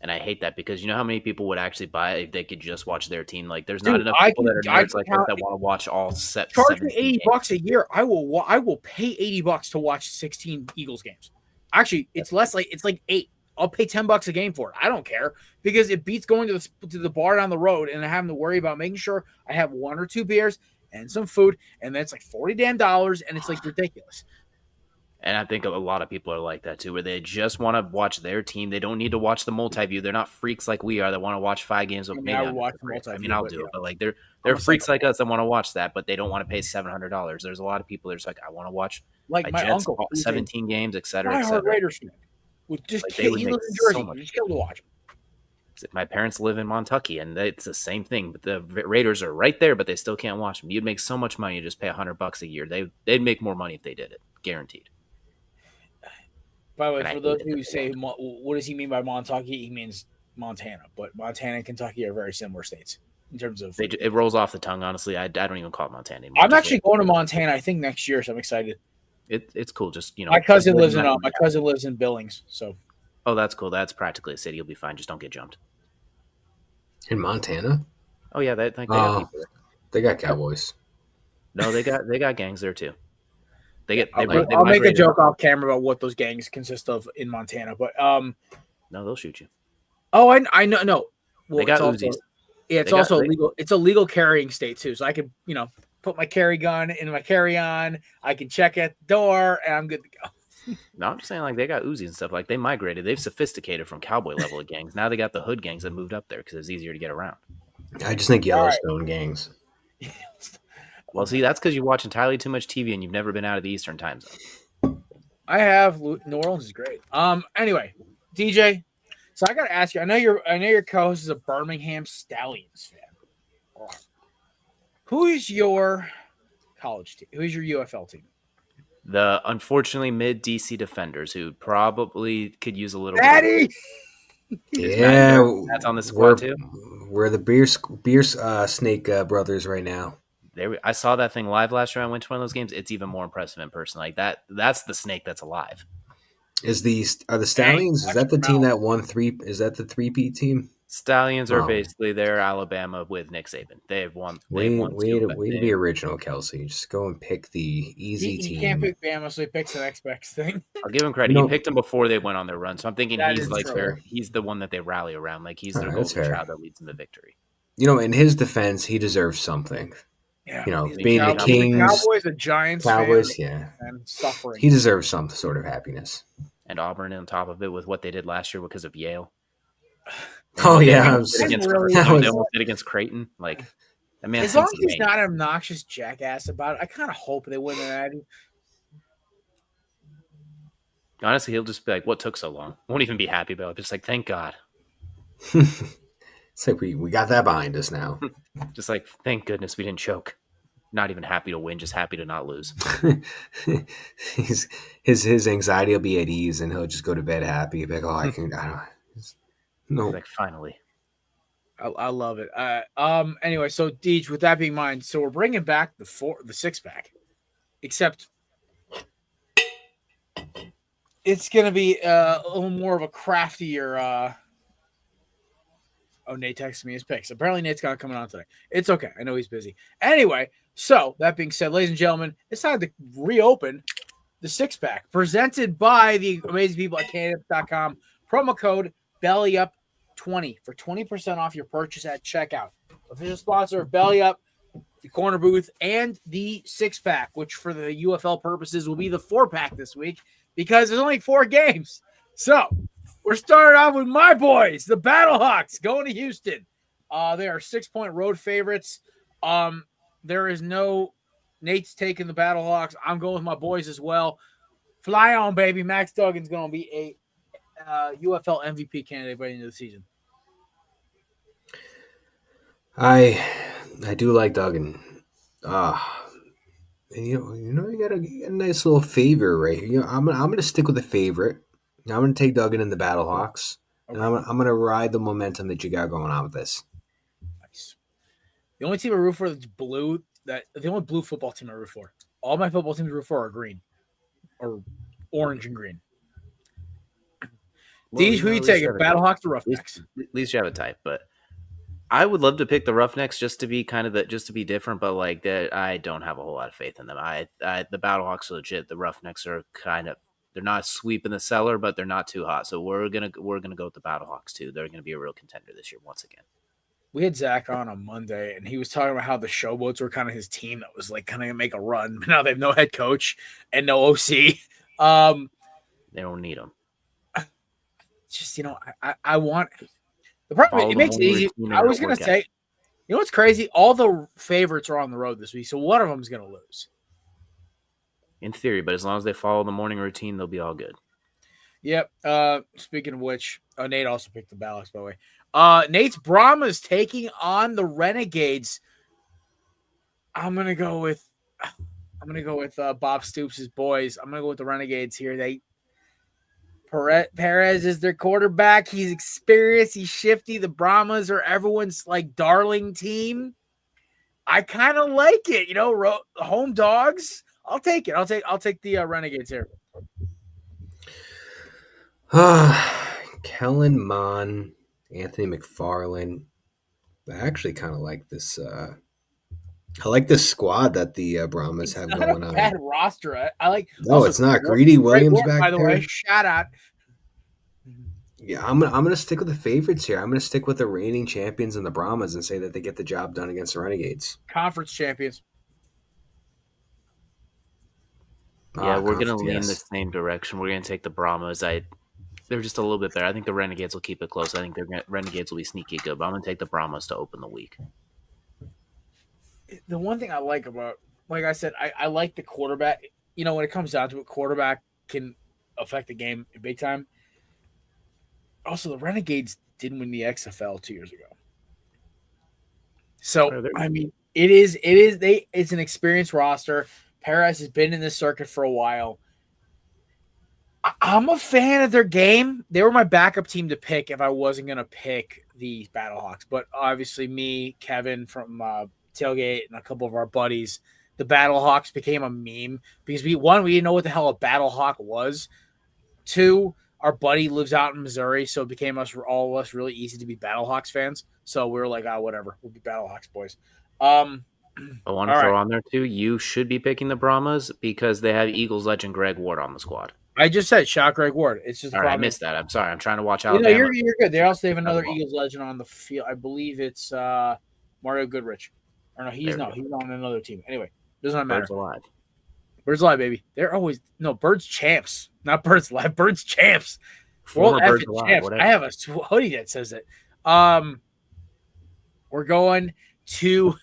G: And I hate that because you know how many people would actually buy it if they could just watch their team? Like, there's not enough people that are nerds like us that want to watch all set.
A: Charge me $80 a year. I will pay $80 to watch 16 Eagles games. Actually, it's less like it's like 8. I'll pay $10 a game for it. I don't care because it beats going to the bar down the road and having to worry about making sure I have 1 or 2 beers and some food, and then it's like $40 damn, and it's like ridiculous.
G: And I think a lot of people are like that too, where they just want to watch their team. They don't need to watch the multi-view. They're not freaks like we are that want to watch 5 games. Maybe I'll do it, but like they're freaks like us that want to watch that, but they don't want to pay $700. There's a lot of people that's like, I want to watch
A: like my
G: Jets,
A: uncle
G: 17 games, et cetera,
A: et cetera. Raiders fan would just
G: like,
A: he lives in Jersey. So just kill to watch them.
G: My parents live in Montucky, and it's the same thing. But the Raiders are right there, but they still can't watch them. You'd make so much money to just pay $100 a year. They'd make more money if they did it, guaranteed.
A: By the way, for those who say, what does he mean by Montucky? He means Montana. But Montana and Kentucky are very similar states in terms of...
G: It rolls off the tongue, honestly. I don't even call it Montana anymore.
A: I'm actually going to Montana, I think, next year, so I'm excited.
G: It's cool. Just, you know...
A: My cousin lives in Billings, so...
G: Oh, that's cool. That's practically a city. You'll be fine. Just don't get jumped.
D: In Montana?
G: Oh, yeah. They got people.
D: They got cowboys.
G: No, they got gangs there, too.
A: I'll make a joke off camera about what those gangs consist of in Montana, but
G: no, they'll shoot you.
A: Oh, I know. No, well,
G: they got Uzis.
A: It's also illegal. It's a legal carrying state too, so I can put my carry gun in my carry on. I can check at the door, and I'm good to go.
G: No, I'm just saying, like, they got Uzi and stuff. Like, they migrated. They've sophisticated from cowboy level of gangs. Now they got the hood gangs that moved up there because it's easier to get around.
D: I just think Yellowstone gangs.
G: Well, see, that's because you watch entirely too much TV and you've never been out of the Eastern time zone.
A: I have. New Orleans is great. Anyway, DJ. So I got to ask you. I know your co-host is a Birmingham Stallions fan. Who is your college team? Who is your UFL team?
G: The unfortunately mid DC Defenders, who probably could use a little
A: Daddy.
D: Yeah,
G: that's on the squad too.
D: We're the beer snake brothers right now.
G: I saw that thing live last year. I went to one of those games. It's even more impressive in person. Like that. That's the snake that's alive.
D: Are the Stallions? Is that the team that won 3? Is that the 3-peat team?
G: Stallions are basically their Alabama with Nick Saban. They've won. Way
D: to be original, Kelsey. Just go and pick the easy team.
A: He can't pick Bama, so he picks the next best thing.
G: I'll give him credit. He picked them before they went on their run, so I'm thinking
A: That
G: he's
A: is
G: like
A: true.
G: he's the one that they rally around. Like he's their golden child that leads them to victory.
D: In his defense, he deserves something.
A: Yeah,
D: being the Kings,
A: Cowboys, the Giants,
D: Cowboys,
A: and suffering.
D: He deserves some sort of happiness.
G: And Auburn on top of it with what they did last year because of Yale.
D: Oh yeah,
G: they almost did against Creighton. Like that man.
A: As long as he's not an obnoxious jackass about it, I kind of hope they win that.
G: Honestly, he'll just be like, "What took so long?" Won't even be happy about it. Just like, thank God.
D: It's like we got that behind us now.
G: Just like, thank goodness we didn't choke. Not even happy to win, just happy to not lose.
D: His anxiety will be at ease, and he'll just go to bed happy. He'll be like, "Oh, I don't." No,
G: like finally.
A: I love it. Anyway, so Deej, with that being in mind, so we're bringing back the 6-pack, except it's gonna be a little more of a craftier. Oh, Nate texted me his picks. Apparently, Nate's got coming on today. It's okay. I know he's busy. Anyway, so that being said, ladies and gentlemen, it's time to reopen the 6-pack presented by the amazing people at candidates.com. Promo code BELLYUP20 for 20% off your purchase at checkout. Official sponsor of Belly Up, the Korner Booth, and the 6-pack, which for the UFL purposes will be the 4-pack this week because there's only 4 games. So we're starting off with my boys, the Battlehawks, going to Houston. They are 6-point road favorites. There is no Nate's taking the Battlehawks. I'm going with my boys as well. Fly on, baby. Max Duggan's going to be a UFL MVP candidate by the end of the season.
D: I do like Duggan. You got a nice little favor right here. I'm gonna stick with the favorite. I'm gonna take Duggan in the Battlehawks, and I'm gonna ride the momentum that you got going on with this.
A: Nice. The only team I root for that's blue. The only blue football team I root for. All my football teams I root for are green, or orange and green. Deej, who you taking? Battlehawks or Roughnecks?
G: At least you have a type, but I would love to pick the Roughnecks just to be different, but like that, I don't have a whole lot of faith in them. The Battlehawks are legit. The Roughnecks are they're not sweeping the cellar, but they're not too hot. So we're gonna go with the Battlehawks too. They're gonna be a real contender this year once again.
A: We had Zach on Monday, and he was talking about how the Showboats were kind of his team that was like kind of make a run. But now they have no head coach and no OC.
G: They don't need them.
A: Just I want the problem. It makes it easy. I was gonna say, what's crazy? All the favorites are on the road this week, so one of them is gonna lose.
G: In theory, but as long as they follow the morning routine, they'll be all good.
A: Yep. Speaking of which, Nate also picked the Battlehawks, by the way. Nate's Brahmas taking on the Renegades. I'm gonna go with Bob Stoops' boys. I'm gonna go with the Renegades here. Perez is their quarterback. He's experienced. He's shifty. The Brahmas are everyone's like darling team. I kind of like it, home dogs. I'll take it. I'll take the Renegades here.
D: Kellen Mond, Anthony McFarland. I actually kind of like this. I like this squad that the Brahmas have going on.
A: Bad roster. I like.
D: No, also, it's not. Greedy Williams back
A: by the
D: there.
A: way, shout out.
D: Yeah, I'm gonna stick with the favorites here. I'm gonna stick with the reigning champions and the Brahmas and say that they get the job done against the Renegades.
A: Conference champions.
G: Yeah, we're gonna
D: conference,
G: lean the
D: yes.
G: same direction. We're gonna take the Brahmas. They're just a little bit better. I think the Renegades will keep it close. I think the Renegades will be sneaky good, but I'm gonna take the Brahmas to open the week.
A: The one thing I like about, like I said, I like the quarterback. You know, when it comes down to it, quarterback can affect the game big time. Also, the Renegades didn't win the XFL 2 years ago. So
G: Oh,
A: I mean, it's an experienced roster. Paradise has been in this circuit for a while. I'm a fan of their game. They were my backup team to pick if I wasn't going to pick the Battlehawks. But obviously, me, Kevin from Tailgate, and a couple of our buddies, the Battlehawks became a meme because we didn't know what the hell a Battlehawk was. Two, our buddy lives out in Missouri, so it became all of us really easy to be Battlehawks fans. So we were like, whatever, we'll be Battlehawks boys.
G: I want to
A: all
G: throw
A: right.
G: on there too. You should be picking the Brahmas because they have Eagles legend Greg Ward on the squad.
A: I just said shot Greg Ward. It's just
G: All right, I missed that. I'm sorry. I'm trying to watch
A: You know,
G: Alabama.
A: you're good. They also have another
G: Ball.
A: Eagles legend on the field. I believe it's Mario Goodrich. Or no, he's on another team. Anyway, doesn't matter.
G: Birds alive.
A: Birds alive, baby. They're always Birds champs, not Birds alive. Birds champs.
G: Former
A: World
G: Birds
A: effing
G: alive.
A: champs.
G: Whatever.
A: I have a hoodie that says it. We're going to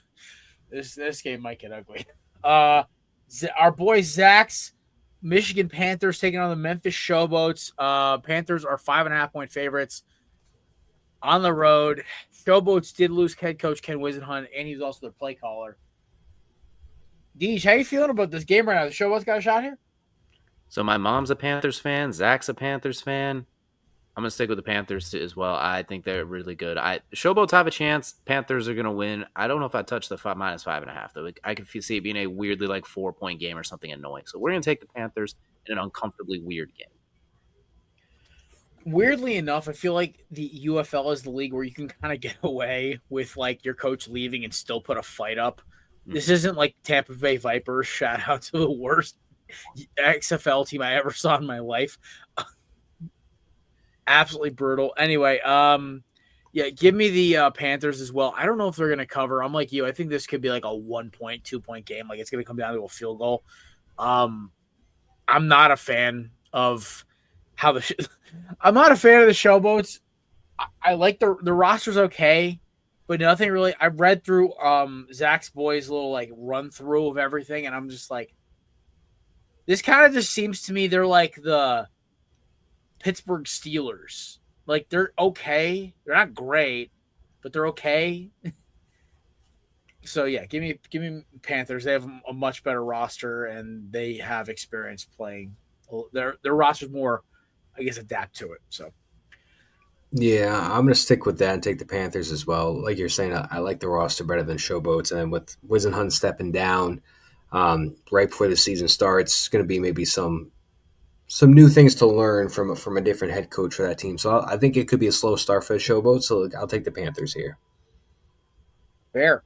A: this game might get ugly. Our boy Zach's Michigan Panthers taking on the Memphis Showboats. Panthers are 5.5-point favorites on the road. Showboats did lose head coach Ken Wisenhunt, and he's also their play caller. Deej, how you feeling about this game right now? The Showboats got a shot here?
G: So my mom's a Panthers fan. Zach's a Panthers fan. I'm going to stick with the Panthers as well. I think they're really good. Showboats have a chance. Panthers are going to win. I don't know if I touch the -5.5, though. I can see it being a weirdly 4-point game or something annoying. So we're going to take the Panthers in an uncomfortably weird game.
A: Weirdly enough, I feel like the UFL is the league where you can kind of get away with your coach leaving and still put a fight up. Mm-hmm. This isn't like Tampa Bay Vipers. Shout out to the worst XFL team I ever saw in my life. Absolutely brutal. Anyway, give me the Panthers as well. I don't know if they're going to cover. I'm like you. I think this could be like a 1-point, 2-point game. Like it's going to come down to a field goal. I'm not a fan of I'm not a fan of the Showboats. I like the roster's okay, but nothing really. I read through Zach's boys' little run through of everything, and I'm just like, this kind of just seems to me they're like the Pittsburgh Steelers. Like they're okay. They're not great, but they're okay. So yeah, give me Panthers. They have a much better roster and they have experience playing. Their roster's more, I guess, adapt to it. So
D: yeah, I'm going to stick with that and take the Panthers as well. Like you're saying, I like the roster better than Showboats, and then with Wisenhunt stepping down right before the season starts, it's going to be maybe some new things to learn from a different head coach for that team. So I think it could be a slow start for the Showboats. So I'll take the Panthers here.
A: Fair.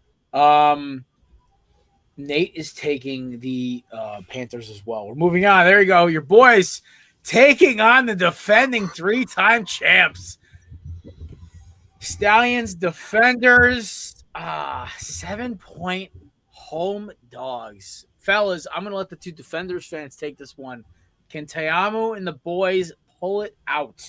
A: Nate is taking the Panthers as well. We're moving on. There you go. Your boys taking on the defending 3-time champs. Stallions defenders, 7-point home dogs. Fellas, I'm going to let the two defenders fans take this one. Can Tayamu and the boys pull it out?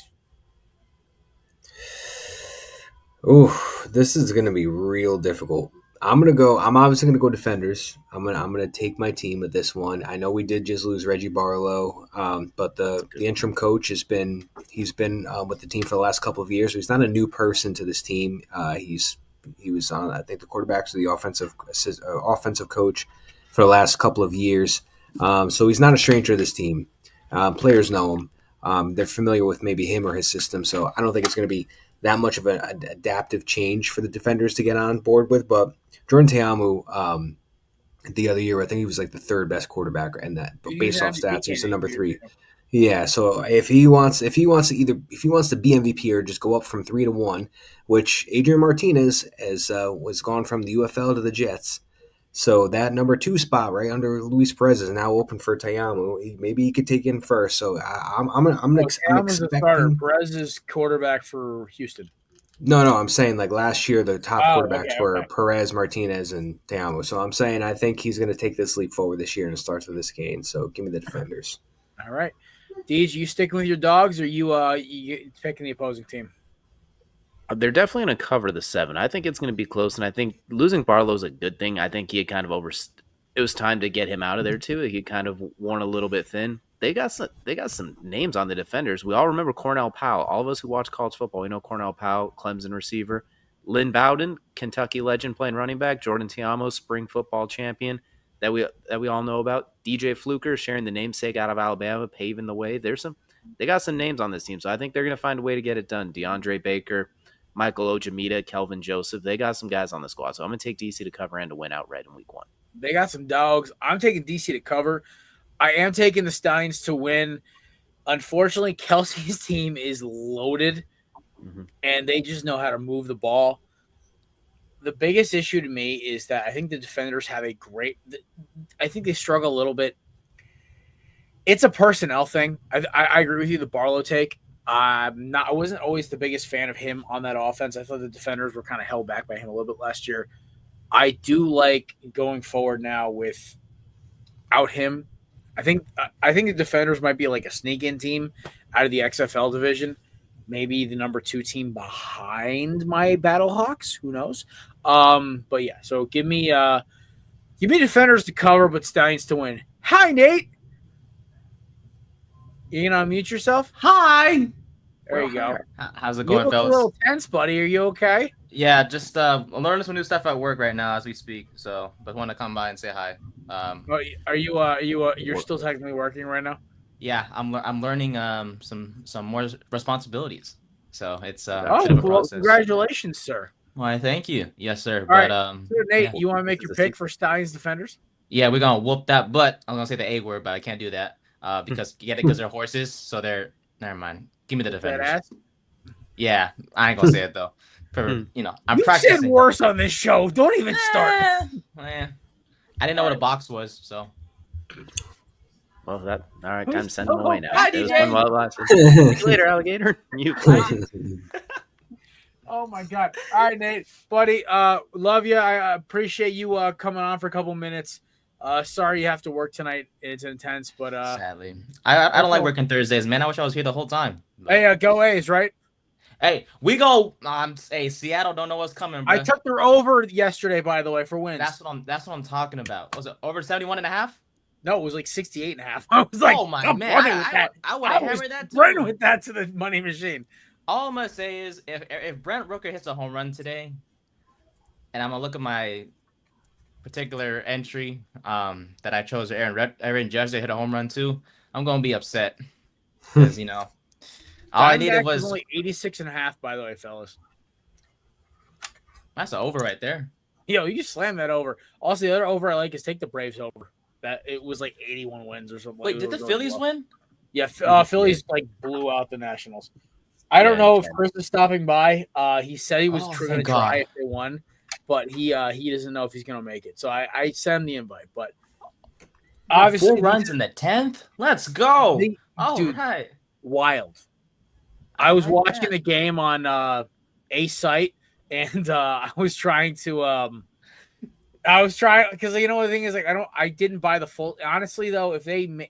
D: Ooh, this is going to be real difficult. I'm obviously going to go defenders. I'm going to take my team with this one. I know we did just lose Reggie Barlow, but the interim coach he's been with the team for the last couple of years. So he's not a new person to this team. He was on, I think, the quarterbacks of the offensive coach for the last couple of years. So he's not a stranger to this team. Players know him. They're familiar with maybe him or his system. So I don't think it's going to be that much of an adaptive change for the defenders to get on board with. But Jordan Ta'amu, the other year, I think he was like the third best quarterback in that. But based off stats, he's the number 3. Yeah, so if he wants to be MVP or just go up from 3 to 1, which Adrian Martinez was gone from the UFL to the Jets. So that number 2 spot right under Luis Perez is now open for Tayamu. Maybe he could take in first. So I'm expecting.
A: Perez is quarterback for Houston.
D: No, I'm saying like last year the top
A: Oh,
D: quarterbacks were Perez, Martinez, and Teamo. So I'm saying I think he's going to take this leap forward this year and it starts with this game. So give me the Defenders.
A: All right. Deej, you sticking with your dogs or you picking the opposing team?
G: They're definitely going to cover the 7. I think it's going to be close, and I think losing Barlow's a good thing. I think he had kind of it was time to get him out of there too. He kind of worn a little bit thin. They got some names on the Defenders. We all remember Cornell Powell. All of us who watch college football, we know Cornell Powell, Clemson receiver. Lynn Bowden, Kentucky legend playing running back. Jordan Tiamo, spring football champion that we all know about. DJ Fluker sharing the namesake out of Alabama, paving the way. They got some names on this team, so I think they're going to find a way to get it done. DeAndre Baker, Michael Ojamita, Kelvin Joseph. They got some guys on the squad. So I'm going to take DC to cover and to win outright in week 1.
A: They got some dogs. I'm taking DC to cover. I am taking the Steins to win. Unfortunately, Kelsey's team is loaded, and they just know how to move the ball. The biggest issue to me is that I think the Defenders have I think they struggle a little bit. It's a personnel thing. I agree with you, the Barlow take. I wasn't always the biggest fan of him on that offense. I thought the Defenders were kind of held back by him a little bit last year. I do like going forward now without him. I think the Defenders might be like a sneak-in team out of the XFL division. Maybe the number 2 team behind my Battlehawks. Who knows? But yeah, so give me Defenders to cover, but Steins to win. Hi, Nate. You gonna unmute yourself?
H: Hi.
A: There you go.
H: How's it
A: You
H: going,
A: look
H: fellas?
A: a little tense, buddy. Are you okay?
H: Yeah, just learning some new stuff at work right now as we speak. So, but want to come by and say hi.
A: Are you're still technically working right now?
H: Yeah, I'm learning some more responsibilities. So it's a
A: Oh,
H: bit of a
A: well,
H: process.
A: congratulations, sir.
H: Why, thank you. Yes, sir.
A: All
H: But
A: right. So, Nate,
H: yeah.
A: you want to make your pick for Steins Defenders?
H: Yeah, we're gonna whoop that butt. I'm gonna say the A word, but I can't do that. Because they're horses, so they're never mind. Give me the Defenders.
A: Badass.
H: Yeah, I ain't gonna say it though. I'm
A: You
H: practicing.
A: said worse on this show. Don't even start.
H: I didn't know what a box was, so.
G: Well, all right. Time to send them away now.
H: Hi,
G: It was
H: DJ.
G: fun while it lasted. See you later, alligator. You.
A: Oh my god! All right, Nate, buddy. Love you. I appreciate you coming on for a couple minutes. Sorry you have to work tonight. It's intense, but
H: Sadly, I don't like working Thursdays, man. I wish I was here the whole time. But...
A: Hey, go A's, right?
H: Hey, we go. Hey, Seattle don't know what's coming, bro.
A: I took their over yesterday, by the way, for wins.
H: That's what I'm talking about. Was it over 71.5?
A: No, it was like 68.5. I was like,
H: oh my
A: I'm
H: man, I would have hammered that too.
A: Running with that to the money machine.
H: All I'm gonna say is, if Brent Rooker hits a home run today, and I'm gonna look at my particular entry that I chose Aaron Judge to hit a home run too, I'm gonna be upset because all I needed was
A: only 86.5. By the way, fellas,
H: that's an over right there.
A: Yo, you just slam that over. Also, the other over I like is take the Braves over. That it was like 81 wins or something.
H: Wait, did the Phillies win?
A: Yeah, Phillies like blew out the Nationals. I don't know if Chris is stopping by. He said he was going to try if they won, but he doesn't know if he's going to make it. So I sent him the invite, but obviously
H: 4 runs in the 10th. Let's go!
A: Dude,
H: right.
A: Wild. I was watching the game on a site, and I was trying to because the thing is, like, I didn't buy the full. Honestly, though, if they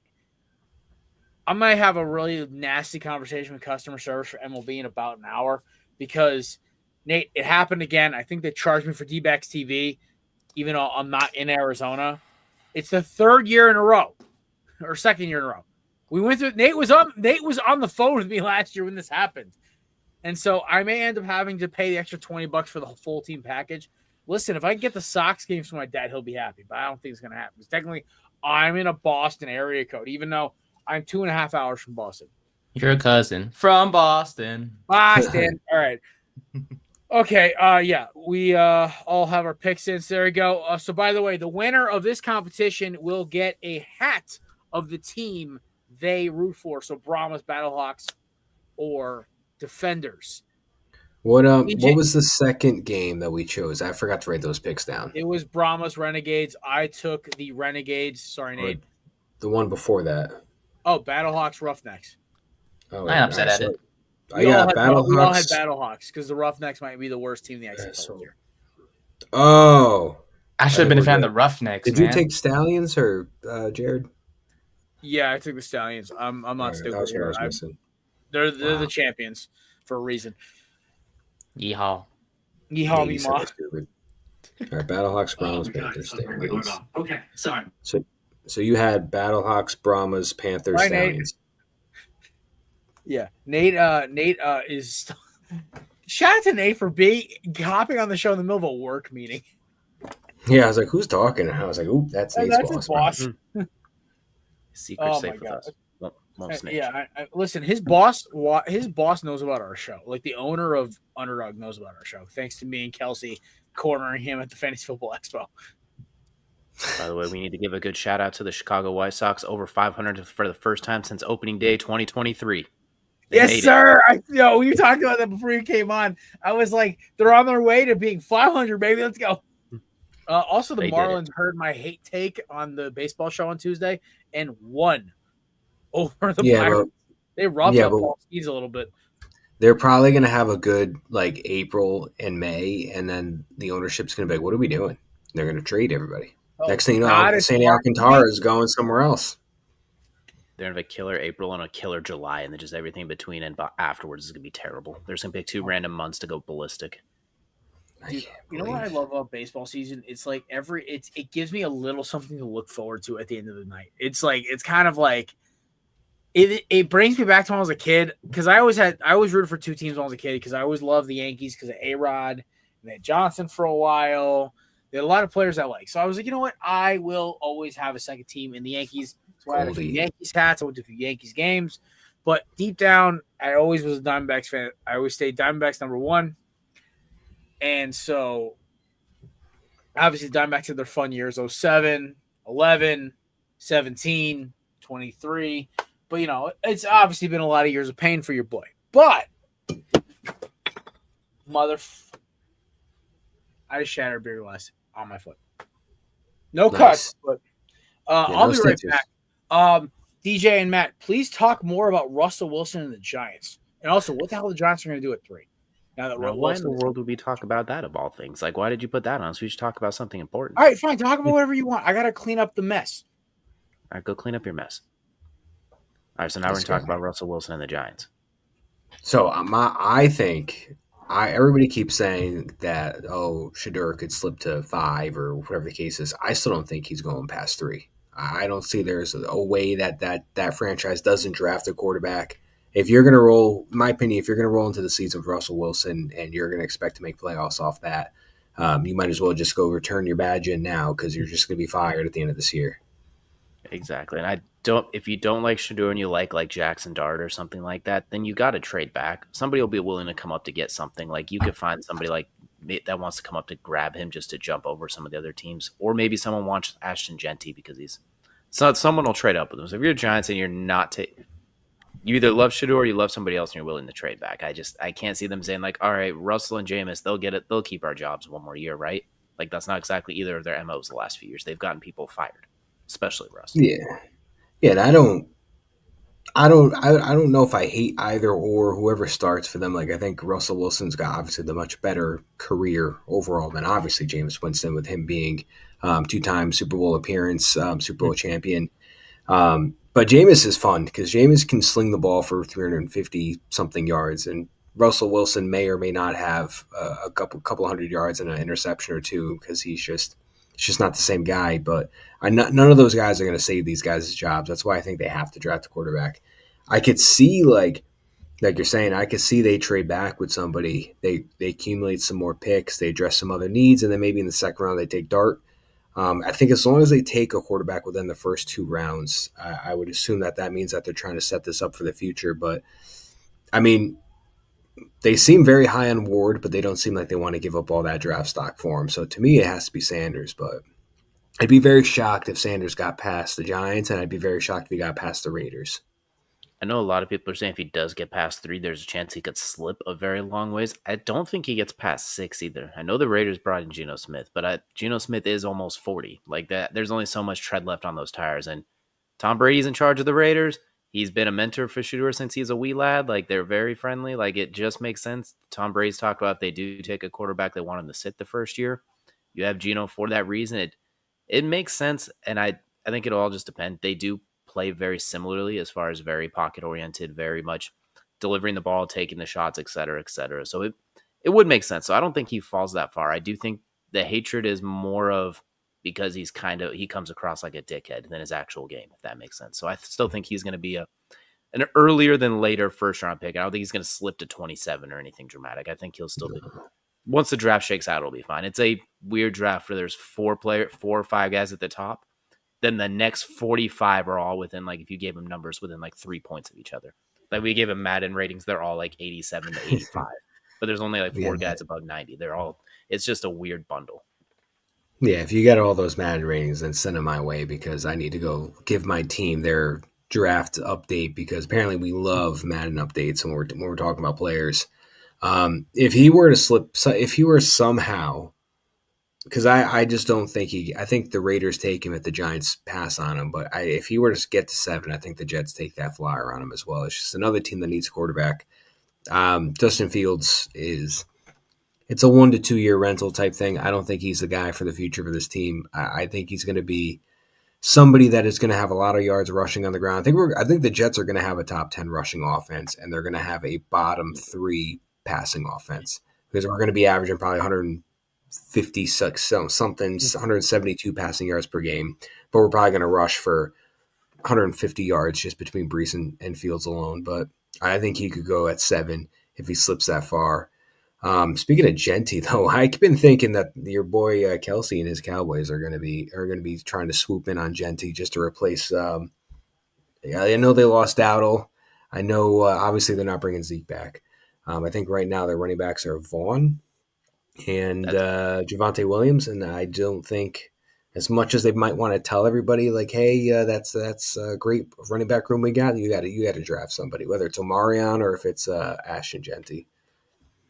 A: I might have a really nasty conversation with customer service for MLB in about an hour because, Nate, it happened again. I think they charged me for D-backs TV, even though I'm not in Arizona. It's the 3rd year in a row, or 2nd year in a row. We went through. Nate was on the phone with me last year when this happened, and so I may end up having to pay the extra $20 for the full team package. Listen, if I can get the Sox games for my dad, he'll be happy. But I don't think it's going to happen. Because technically, I'm in a Boston area code, even though I'm 2.5 hours from Boston.
H: Your cousin from Boston.
A: Boston. All right. Okay. Yeah. We all have our picks in. So there we go. So by the way, the winner of this competition will get a hat of the team they root for. So Brahmas, Battlehawks, or Defenders.
D: What was the second game that we chose? I forgot to write those picks down.
A: It was Brahmas Renegades. I took the Renegades. Sorry, Nate.
D: The one before that.
A: Oh, Battlehawks Roughnecks.
D: Oh,
H: I'm upset at it.
D: I got
A: We all had
D: Battlehawks.
A: Battlehawks because the Roughnecks might be the worst team in the XFL this year.
D: Oh,
H: I should have been a fan of the Roughnecks,
D: did
H: man.
D: you take Stallions or Jared?
A: Yeah, I took the Stallions. I'm not
D: Alright,
A: stupid
D: that was what I
A: here.
D: was missing.
A: They're
D: Wow.
A: the champions for a reason.
H: Yeehaw.
A: Yeehaw me
D: you said
A: ma.
D: that's stupid. All right, Battlehawks, Brahmas, Panthers, Stallions.
B: Okay, sorry.
D: So you had Battlehawks, Brahmas, Panthers,
A: Right, Nate?
D: Stallions.
A: Yeah, Nate is. Shout out to Nate for hopping on the show in the middle of a work meeting.
D: Yeah, I was like, who's talking? And I was like, oop, that's Nate's
A: That's his boss.
G: Secret
A: Oh
G: safe
A: my
G: with us. Won't snitch.
A: Yeah, listen, his boss knows about our show. Like the owner of Underdog knows about our show, thanks to me and Kelsey cornering him at the Fantasy Football Expo.
G: By the way, we need to give a good shout out to the Chicago White Sox, over 500 for the first time since opening day 2023.
A: Yes, sir. When you talked about that before you came on, I was like, they're on their way to being 500, baby. Let's go. Also, the Marlins heard my hate take on the baseball show on Tuesday and won over the Pirates. They roughed up Paul Skeens a little bit.
D: They're probably going to have a good like April and May, and then the ownership's going to be like, what are we doing? They're going to trade everybody. Next thing you know, Sandy Alcantara is going somewhere else.
G: They're going to have a killer April and a killer July, and then just everything between and afterwards is going to be terrible. There's going to be 2 random months to go ballistic.
A: Dude, you know what I love about baseball season? It's like it gives me a little something to look forward to at the end of the night. It's kind of like it brings me back to when I was a kid, because I always rooted for 2 teams when I was a kid, because I always loved the Yankees because of A-Rod and they had Johnson for a while. They had a lot of players I like. So I was like, you know what? I will always have a second team in the Yankees. So I had a few Yankees hats. I went to a few Yankees games. But deep down, I always was a Diamondbacks fan. I always stayed Diamondbacks number 1. And so, obviously, the Diamondbacks had their fun years, 07, 11, 17, 23. But, it's obviously been a lot of years of pain for your boy. But, I just shattered a beer glass on my foot. No cuts, but I'll be right back. DJ and Matt, please talk more about Russell Wilson and the Giants. And also, what the hell the Giants are going to do at 3? Now,
G: why in the world would we talk about that of all things? Like, why did you put that on? So we should talk about something important.
A: All right, fine. Talk about whatever you want. I got to clean up the mess.
G: All right, go clean up your mess. All right, so now we're going to talk about Russell Wilson and the Giants.
D: So I think everybody keeps saying that, Shedeur could slip to 5 or whatever the case is. I still don't think he's going past 3. I don't see there's a way that franchise doesn't draft a quarterback. If you're going to roll, in my opinion, if you're going to roll into the season with Russell Wilson and you're going to expect to make playoffs off that, you might as well just go return your badge in now, because you're just going to be fired at the end of this year.
G: Exactly. And if you don't like Shedeur and you like Jackson Dart or something like that, then you got to trade back. Somebody will be willing to come up to get something. Like, you could find somebody like that wants to come up to grab him just to jump over some of the other teams. Or maybe someone wants Ashton Genty because someone will trade up with him. So if you're a Giants and you're not you either love Shedeur or you love somebody else and you're willing to trade back. I can't see them saying, like, all right, Russell and Jameis, they'll get it. They'll keep our jobs 1 more year, right? Like, that's not exactly either of their MOs the last few years. They've gotten people fired, especially Russ.
D: Yeah. And I don't know if I hate either or whoever starts for them. Like, I think Russell Wilson's got obviously the much better career overall than obviously Jameis Winston, with him being 2-time Super Bowl appearance, Super Bowl champion. But Jameis is fun because Jameis can sling the ball for 350-something yards, and Russell Wilson may or may not have a couple hundred yards and an interception or 2 because he's just not the same guy. But none of those guys are going to save these guys' jobs. That's why I think they have to draft a quarterback. I could see, like you're saying, I could see they trade back with somebody. They accumulate some more picks. They address some other needs, and then maybe in the second round they take Dart. I think as long as they take a quarterback within the first 2 rounds, I would assume that means that they're trying to set this up for the future. But, I mean, they seem very high on Ward, but they don't seem like they want to give up all that draft stock for him. So, to me, it has to be Sanders. But I'd be very shocked if Sanders got past the Giants, and I'd be very shocked if he got past the Raiders.
G: I know a lot of people are saying if he does get past 3, there's a chance he could slip a very long ways. I don't think he gets past 6 either. I know the Raiders brought in Geno Smith, but Geno Smith is almost 40. Like that, there's only so much tread left on those tires. And Tom Brady's in charge of the Raiders. he's been a mentor for Shador since he's a wee lad. Like, they're very friendly. Like, it just makes sense. Tom Brady's talked about if they do take a quarterback, they want him to sit the first year. You have Geno for that reason. It makes sense, and I think it'll all just depend. They do play very similarly as far as very pocket oriented, very much delivering the ball, taking the shots, et cetera, et cetera. So it would make sense. So I don't think he falls that far. I do think the hatred is more of because he comes across like a dickhead than his actual game, if that makes sense. So I still think he's going to be an earlier than later first round pick. I don't think he's going to slip to 27 or anything dramatic. I think he'll still be. Once the draft shakes out, it'll be fine. It's a weird draft where there's 4 or 5 guys at the top. Then the next 45 are all within, like, if you gave them numbers, within like 3 points of each other. Like, we gave them Madden ratings, they're all like 87 to 85. But there's only like 4 guys above 90. It's just a weird bundle.
D: Yeah, if you get all those Madden ratings, then send them my way because I need to go give my team their draft update because apparently we love Madden updates when we're talking about players. If he were to slip, if he were somehow, because I just don't think I think the Raiders take him if the Giants pass on him, but if he were to get to 7, I think the Jets take that flyer on him as well. It's just another team that needs a quarterback. Justin Fields it's a 1 to 2 year rental type thing. I don't think he's the guy for the future for this team. I think he's going to be somebody that is going to have a lot of yards rushing on the ground. I think the Jets are going to have a top 10 rushing offense, and they're going to have a bottom 3 passing offense because we're going to be averaging probably 156 something, 172 passing yards per game, but we're probably going to rush for 150 yards just between Brees and Fields alone. But I think he could go at 7 if he slips that far. Speaking of Genty, though, I've been thinking that your boy Kelsey and his Cowboys are going to be trying to swoop in on Genty just to replace. I know they lost Dowdle. I know obviously they're not bringing Zeke back. I think right now their running backs are Vaughn and Javonte Williams, and I don't think, as much as they might want to tell everybody like, hey, that's a great running back room we got. You got to draft somebody, whether it's Omarion or if it's Ashton Genty.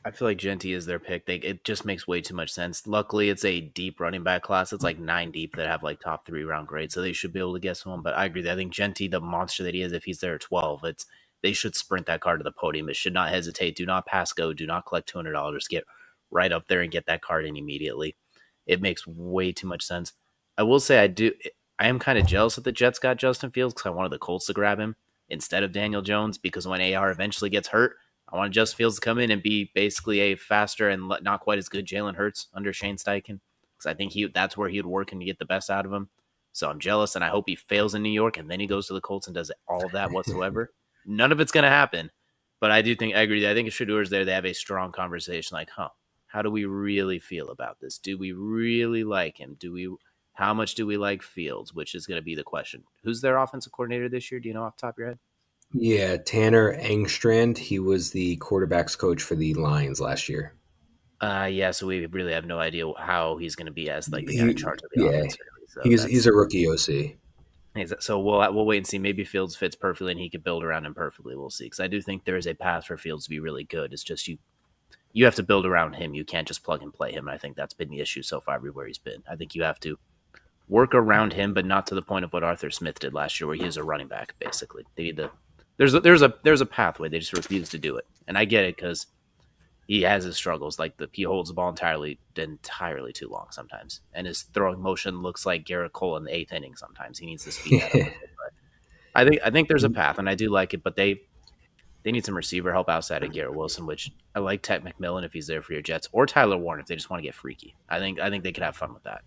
G: I feel like Genty is their pick. It just makes way too much sense. Luckily, it's a deep running back class. It's like 9 deep that have like top 3 round grades, so they should be able to get someone. But I agree. I think Genty, the monster that he is, if he's there at 12, they should sprint that card to the podium. It should not hesitate. Do not pass go. Do not collect $200. Get right up there and get that card in immediately. It makes way too much sense. I will say I am kind of jealous that the Jets got Justin Fields because I wanted the Colts to grab him instead of Daniel Jones because when AR eventually gets hurt, I wanted Justin Fields to come in and be basically a faster and not quite as good Jalen Hurts under Shane Steichen because I think that's where he would work and to get the best out of him. So I'm jealous, and I hope he fails in New York and then he goes to the Colts and does all of that whatsoever. None of it's going to happen, but I agree. I think if Shador's there, they have a strong conversation like, how do we really feel about this? Do we really like him? How much do we like Fields, which is going to be the question. Who's their offensive coordinator this year? Do you know off the top of your head?
D: Yeah, Tanner Engstrand. He was the quarterback's coach for the Lions last year.
G: So we really have no idea how he's going to be as like the guy in charge of the offense.
D: Really. So he's a rookie OC.
G: So we'll wait and see. Maybe Fields fits perfectly and he could build around him perfectly. We'll see. Because I do think there is a path for Fields to be really good. It's just you have to build around him. You can't just plug and play him. And I think that's been the issue so far everywhere he's been. I think you have to work around him, but not to the point of what Arthur Smith did last year, where he is a running back basically. They need there's a pathway. They just refuse to do it, and I get it because he has his struggles. Like he holds the ball entirely too long sometimes, and his throwing motion looks like Garrett Cole in the 8th inning. Sometimes he needs to speed that up. But I think there's a path, and I do like it. But they need some receiver help outside of Garrett Wilson, which I like. Ted McMillan if he's there for your Jets, or Tyler Warren if they just want to get freaky. I think they could have fun with that.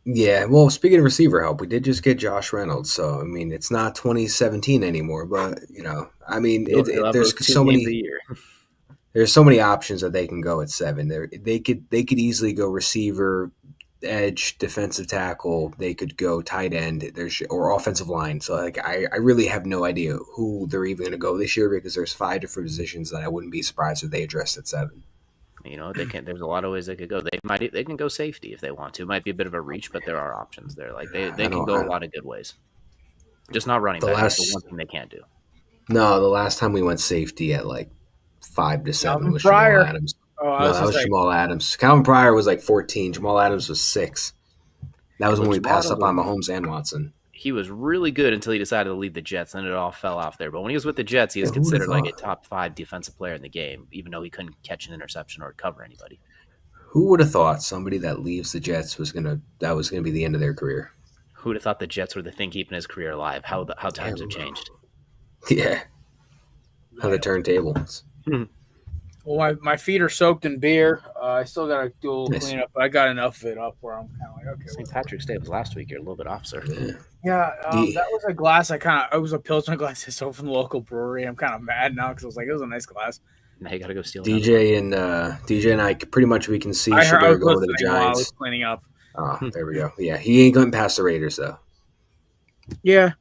D: Yeah, well, speaking of receiver help, we did just get Josh Reynolds, so I mean, it's not 2017 anymore, but there's so many. There's so many options that they can go at 7. They could easily go receiver, edge, defensive tackle. They could go tight end. Or offensive line. So like, I really have no idea who they're even going to go this year because there's 5 different positions that I wouldn't be surprised if they addressed at 7.
G: They can. There's a lot of ways they could go. They can go safety if they want to. It might be a bit of a reach, but there are options there. Like they can go a lot of good ways. Just not running back. That's the one thing they can't do.
D: No, the last time we went safety at like 5 to 7
A: Calvin
D: was
A: Pryor.
D: Jamal Adams. That was Jamal Adams. Calvin Pryor was like 14. Jamal Adams was 6. That was when we passed up on Mahomes and Watson.
G: he was really good until he decided to leave the Jets, and it all fell off there. But when he was with the Jets, he was
D: Yeah, who would've
G: considered like a
D: thought?
G: top 5 defensive player in the game, even though he couldn't catch an interception or cover anybody.
D: Who would have thought somebody that leaves the Jets was gonna be the end of their career?
G: Who would have thought the Jets were the thing keeping his career alive? How times have
D: Yeah.
G: changed.
D: Yeah. How the turntables.
A: Well, my feet are soaked in beer. I still got to do a little
D: Nice.
A: cleanup, but I got enough of it up where I'm kind of like, okay.
G: St. Patrick's Day was last week. You're a little bit off, sir.
D: Yeah.
A: Yeah,
D: The-
A: that was a glass. It was a Pilsner glass I sold from the local brewery. I'm kind of mad now because I was like, it was a nice glass.
G: Now you got to go steal another
D: DJ and I pretty much we can see
A: I
D: Shador
A: was
D: going to the
A: listening while I was
D: Giants.
A: cleaning up.
D: Oh, there we go. Yeah, he ain't going past the Raiders though.
A: Yeah,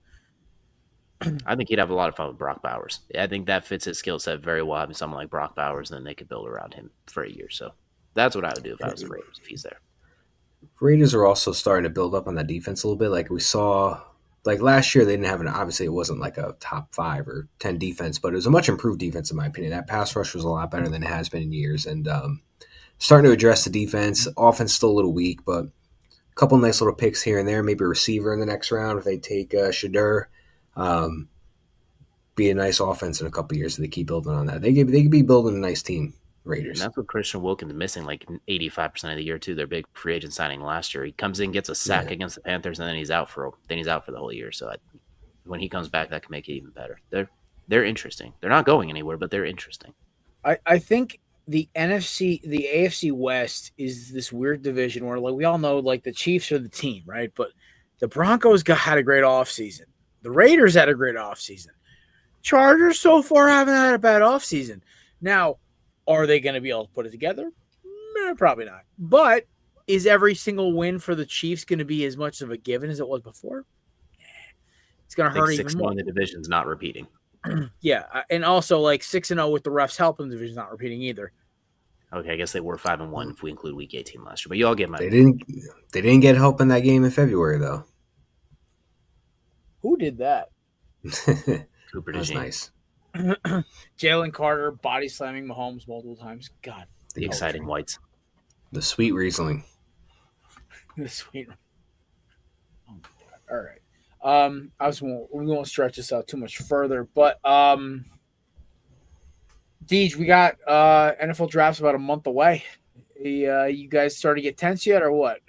G: I think he'd have a lot of fun with Brock Bowers. I think that fits his skill set very well. Having someone like Brock Bowers, and then they could build around him for a year. So that's what I would do if I was the Raiders, if he's there.
D: Raiders are also starting to build up on that defense a little bit. Like we saw, like last year, they didn't have obviously it wasn't like a top 5 or 10 defense, but it was a much improved defense in my opinion. That pass rush was a lot better than it has been in years, and starting to address the defense. Offense still a little weak, but a couple nice little picks here and there. Maybe a receiver in the next round if they take Shador. Be a nice offense in a couple years if they keep building on that. They could be building a nice team. Raiders.
G: And that's what Christian Wilkins missing like 85% of the year too. Their big free agent signing last year. He comes in, gets a sack against the Panthers, and then he's out for the whole year. So when he comes back, that can make it even better. They're interesting. They're not going anywhere, but they're interesting.
A: I think the AFC West is this weird division where like we all know like the Chiefs are the team, right? But the Broncos had a great offseason. The Raiders had a great offseason. Chargers so far haven't had a bad offseason. Now, are they going to be able to put it together? Probably not. But is every single win for the Chiefs going to be as much of a given as it was before? It's going to hurt even more.
G: In the division's not repeating.
A: Yeah, and also like 6-0 with the refs helping the division's not repeating either.
G: Okay, I guess they were 5-1 if we include Week 18 last year. But you all get my.
D: They didn't get help in that game in February though.
A: Who did that?
G: Cooper
D: That's
G: DeJean.
D: nice.
A: Jalen Carter body slamming Mahomes multiple times. God,
G: The exciting whites.
D: The sweet Riesling.
A: the sweet. Oh my God. All right. We won't stretch this out too much further, but Deej, we got NFL drafts about a month away. You guys starting to get tense yet, or what?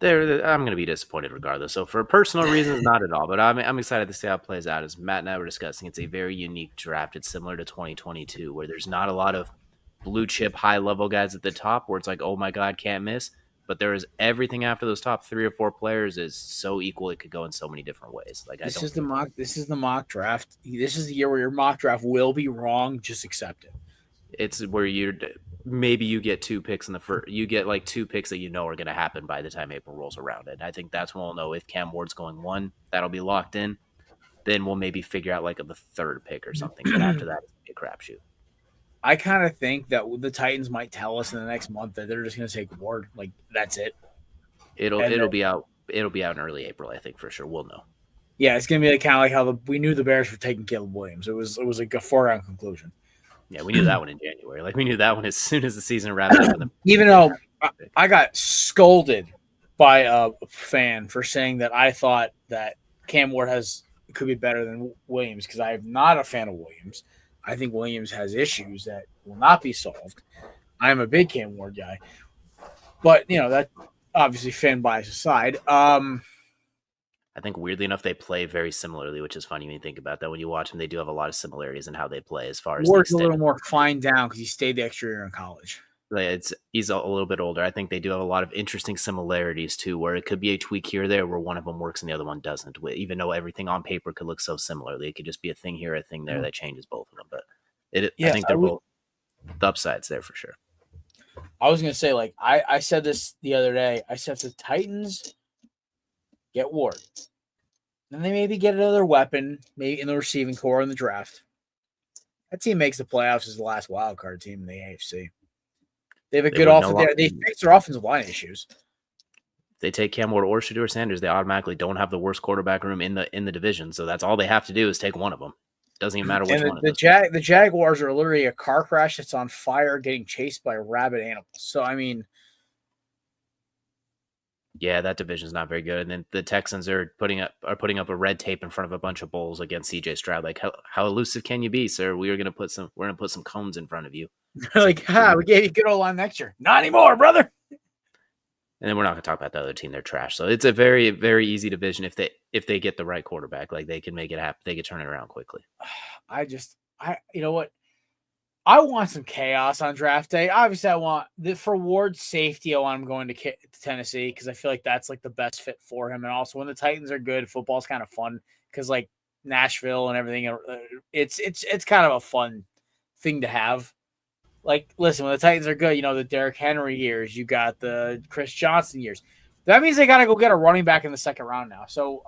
G: I'm going to be disappointed regardless. So for personal reasons, not at all. But I'm excited to see how it plays out. As Matt and I were discussing, it's a very unique draft. It's similar to 2022, where there's not a lot of blue chip, high level guys at the top, where it's like, oh my God, can't miss. But there is everything after those top 3 or 4 players is so equal. It could go in so many different ways. Like
A: This is the mock draft. This is the year where your mock draft will be wrong. Just accept it.
G: It's where maybe you get 2 picks in the first. You get like 2 picks that you know are going to happen by the time April rolls around. And I think that's when we'll know if Cam Ward's going 1. That'll be locked in. Then we'll maybe figure out like the 3rd pick or something. But after that, it's a crapshoot.
A: I kind of think that the Titans might tell us in the next month that they're just going to take Ward. Like that's it.
G: It'll be out. It'll be out in early April, I think, for sure. We'll know.
A: Yeah, it's going to be kind of like how we knew the Bears were taking Caleb Williams. It was like a foregone conclusion.
G: Yeah, we knew that one in January. Like we knew that one as soon as the season wrapped up.
A: Even though I got scolded by a fan for saying that I thought that Cam Ward could be better than Williams because I'm not a fan of Williams. I think Williams has issues that will not be solved. I'm a big Cam Ward guy. But, that obviously fan bias aside.
G: I think weirdly enough, they play very similarly, which is funny when you think about that. When you watch them, they do have a lot of similarities in how they play as far as
A: Ward's a little more fine down because he stayed the extra year in college.
G: He's a little bit older. I think they do have a lot of interesting similarities too, where it could be a tweak here or there where one of them works and the other one doesn't. Even though everything on paper could look so similarly, it could just be a thing here, a thing there that changes both of them. But I think they're both the upsides there for sure.
A: I was gonna say, like I said this the other day. I said if the Titans get Ward, then they maybe get another weapon, maybe in the receiving core in the draft. That team makes the playoffs as the last wild card team in the AFC. They have a good offense. They fix their offensive line issues.
G: If they take Cam Ward or Shador Sanders, they automatically don't have the worst quarterback room in the division. So that's all they have to do is take one of them. Doesn't even matter which one.
A: The Jaguars are literally a car crash that's on fire, getting chased by rabid animals. So I mean,
G: Yeah, that division's not very good. And then the Texans are putting up a red tape in front of a bunch of bowls against CJ Stroud. Like, how elusive can you be, sir? We're gonna put some cones in front of you.
A: Like, we gave you a good old line next year. Not anymore, brother.
G: And then we're not going to talk about the other team; they're trash. So it's a very, very easy division if they get the right quarterback. Like they can make it happen. They can turn it around quickly.
A: You know what? I want some chaos on draft day. Obviously, I want for Ward's safety. I want him going to Tennessee because I feel like that's like the best fit for him. And also, when the Titans are good, football's kind of fun because like Nashville and everything, it's kind of a fun thing to have. Like, listen, when the Titans are good, the Derrick Henry years, you got the Chris Johnson years. That means they got to go get a running back in the second round now. So,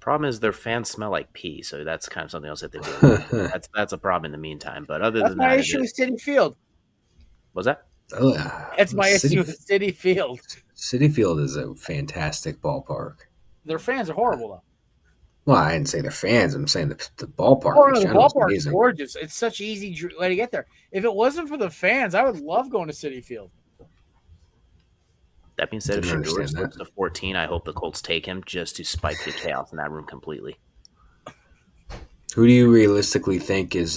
G: problem is their fans smell like pee, so that's kind of something else that they do. That's a problem in the meantime. But other than that,
A: my issue with Citi Field.
G: What's that?
A: That's my issue with Citi Field.
D: Citi Field is a fantastic ballpark.
A: Their fans are horrible, though.
D: Well, I didn't say the fans. I'm saying the ballpark.
A: Oh, no, the ballpark is gorgeous. It's such an easy way to get there. If it wasn't for the fans, I would love going to Citi Field.
G: That being said, if Shador slips to 14, I hope the Colts take him just to spike the chaos in that room completely.
D: Who do you realistically think is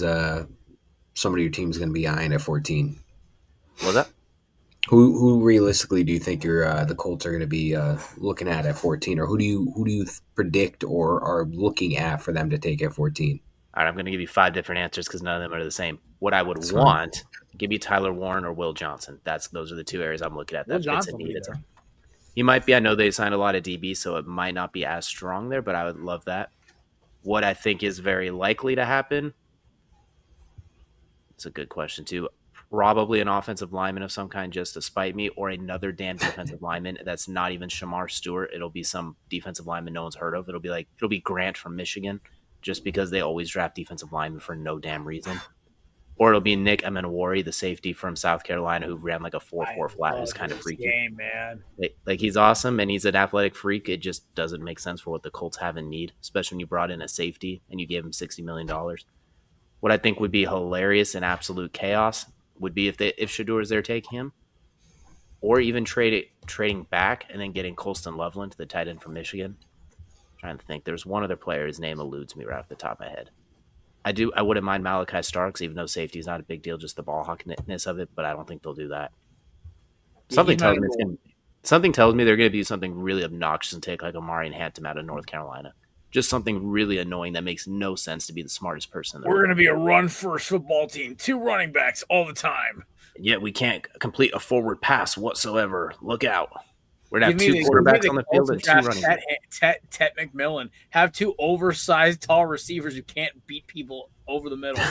D: somebody your team's going to be eyeing at 14?
G: What's that?
D: Who realistically do you think the Colts are going to be looking at 14, or who do you predict or are looking at for them to take at 14?
G: All right, I'm going to give you 5 different answers because none of them are the same. What I would want, give me Tyler Warren or Will Johnson. Those are the 2 areas I'm looking at. That fits a need. He might be. I know they signed a lot of DB, so it might not be as strong there, but I would love that. What I think is very likely to happen. It's a good question too. Probably an offensive lineman of some kind just to spite me, or another damn defensive lineman that's not even Shamar Stewart. It'll be some defensive lineman no one's heard of. It'll be Grant from Michigan, just because they always draft defensive linemen for no damn reason. Or it'll be Nick Emenwari, the safety from South Carolina who ran like a 4.4 flat. Who's kind of freaky.
A: Game, man.
G: Like he's awesome and he's an athletic freak. It just doesn't make sense for what the Colts have in need, especially when you brought in a safety and you gave him $60 million. What I think would be hilarious and absolute chaos would be if Shador is there taking him, or even trading back and then getting Colston Loveland, the tight end from Michigan. I'm trying to think. There's one other player. His name eludes me right off the top of my head. I wouldn't mind Malachi Starks, even though safety is not a big deal, just the ball hawkiness of it, but I don't think they'll do that. Something tells me they're going to do something really obnoxious and take like Amari and Hampton out of North Carolina. Just something really annoying that makes no sense to be the smartest person.
A: We're going to be a run-first football team. 2 running backs all the time.
G: And yet we can't complete a forward pass whatsoever. Look out. We're going to have 2 quarterbacks on the field and 2 running backs.
A: Tet McMillan. Have 2 oversized, tall receivers who can't beat people over the middle.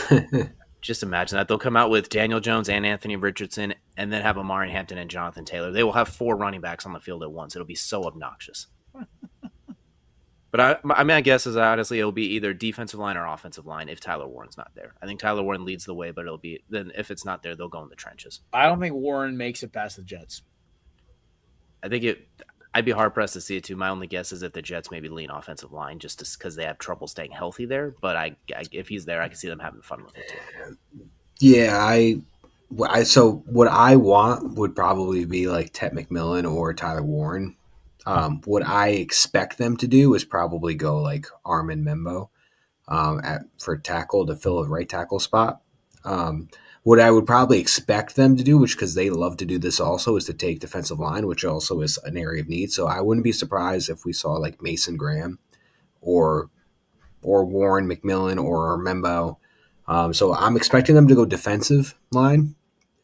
G: Just imagine that. They'll come out with Daniel Jones and Anthony Richardson and then have Amari Hampton and Jonathan Taylor. They will have 4 running backs on the field at once. It'll be so obnoxious. But my guess is honestly it'll be either defensive line or offensive line if Tyler Warren's not there. I think Tyler Warren leads the way, but then if it's not there, they'll go in the trenches.
A: I don't think Warren makes it past the Jets.
G: I'd be hard pressed to see it too. My only guess is if the Jets maybe lean offensive line just because they have trouble staying healthy there. But if he's there, I can see them having fun with it too.
D: Yeah, so what I want would probably be like Tet McMillan or Tyler Warren. What I expect them to do is probably go like Armin Membo for tackle to fill a right tackle spot. What I would probably expect them to do, which because they love to do this also, is to take defensive line, which also is an area of need. So I wouldn't be surprised if we saw like Mason Graham or Warren McMillan or Membo. So I'm expecting them to go defensive line,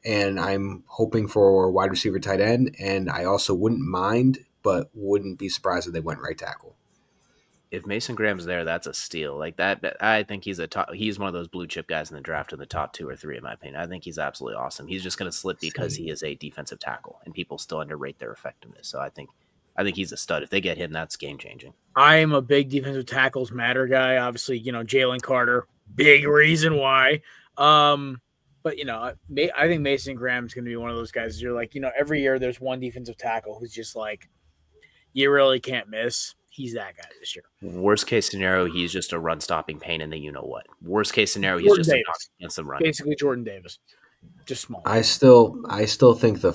D: and I'm hoping for wide receiver, tight end, and I also wouldn't mind, but wouldn't be surprised if they went right tackle.
G: If Mason Graham's there, that's a steal. Like that, I think he's one of those blue chip guys in the draft in the top 2 or 3, in my opinion. I think he's absolutely awesome. He's just going to slip because he is a defensive tackle, and people still underrate their effectiveness. So I think he's a stud. If they get him, that's game changing.
A: I am a big defensive tackles matter guy. Obviously, Jalen Carter, big reason why. But I think Mason Graham's going to be one of those guys. You're like, every year there's one defensive tackle who's just like, you really can't miss. He's that guy this year.
G: Worst case scenario, he's just a run stopping pain in the you know what. Worst case scenario, he's just against the run.
A: Basically, Jordan Davis. Just small.
D: I still think the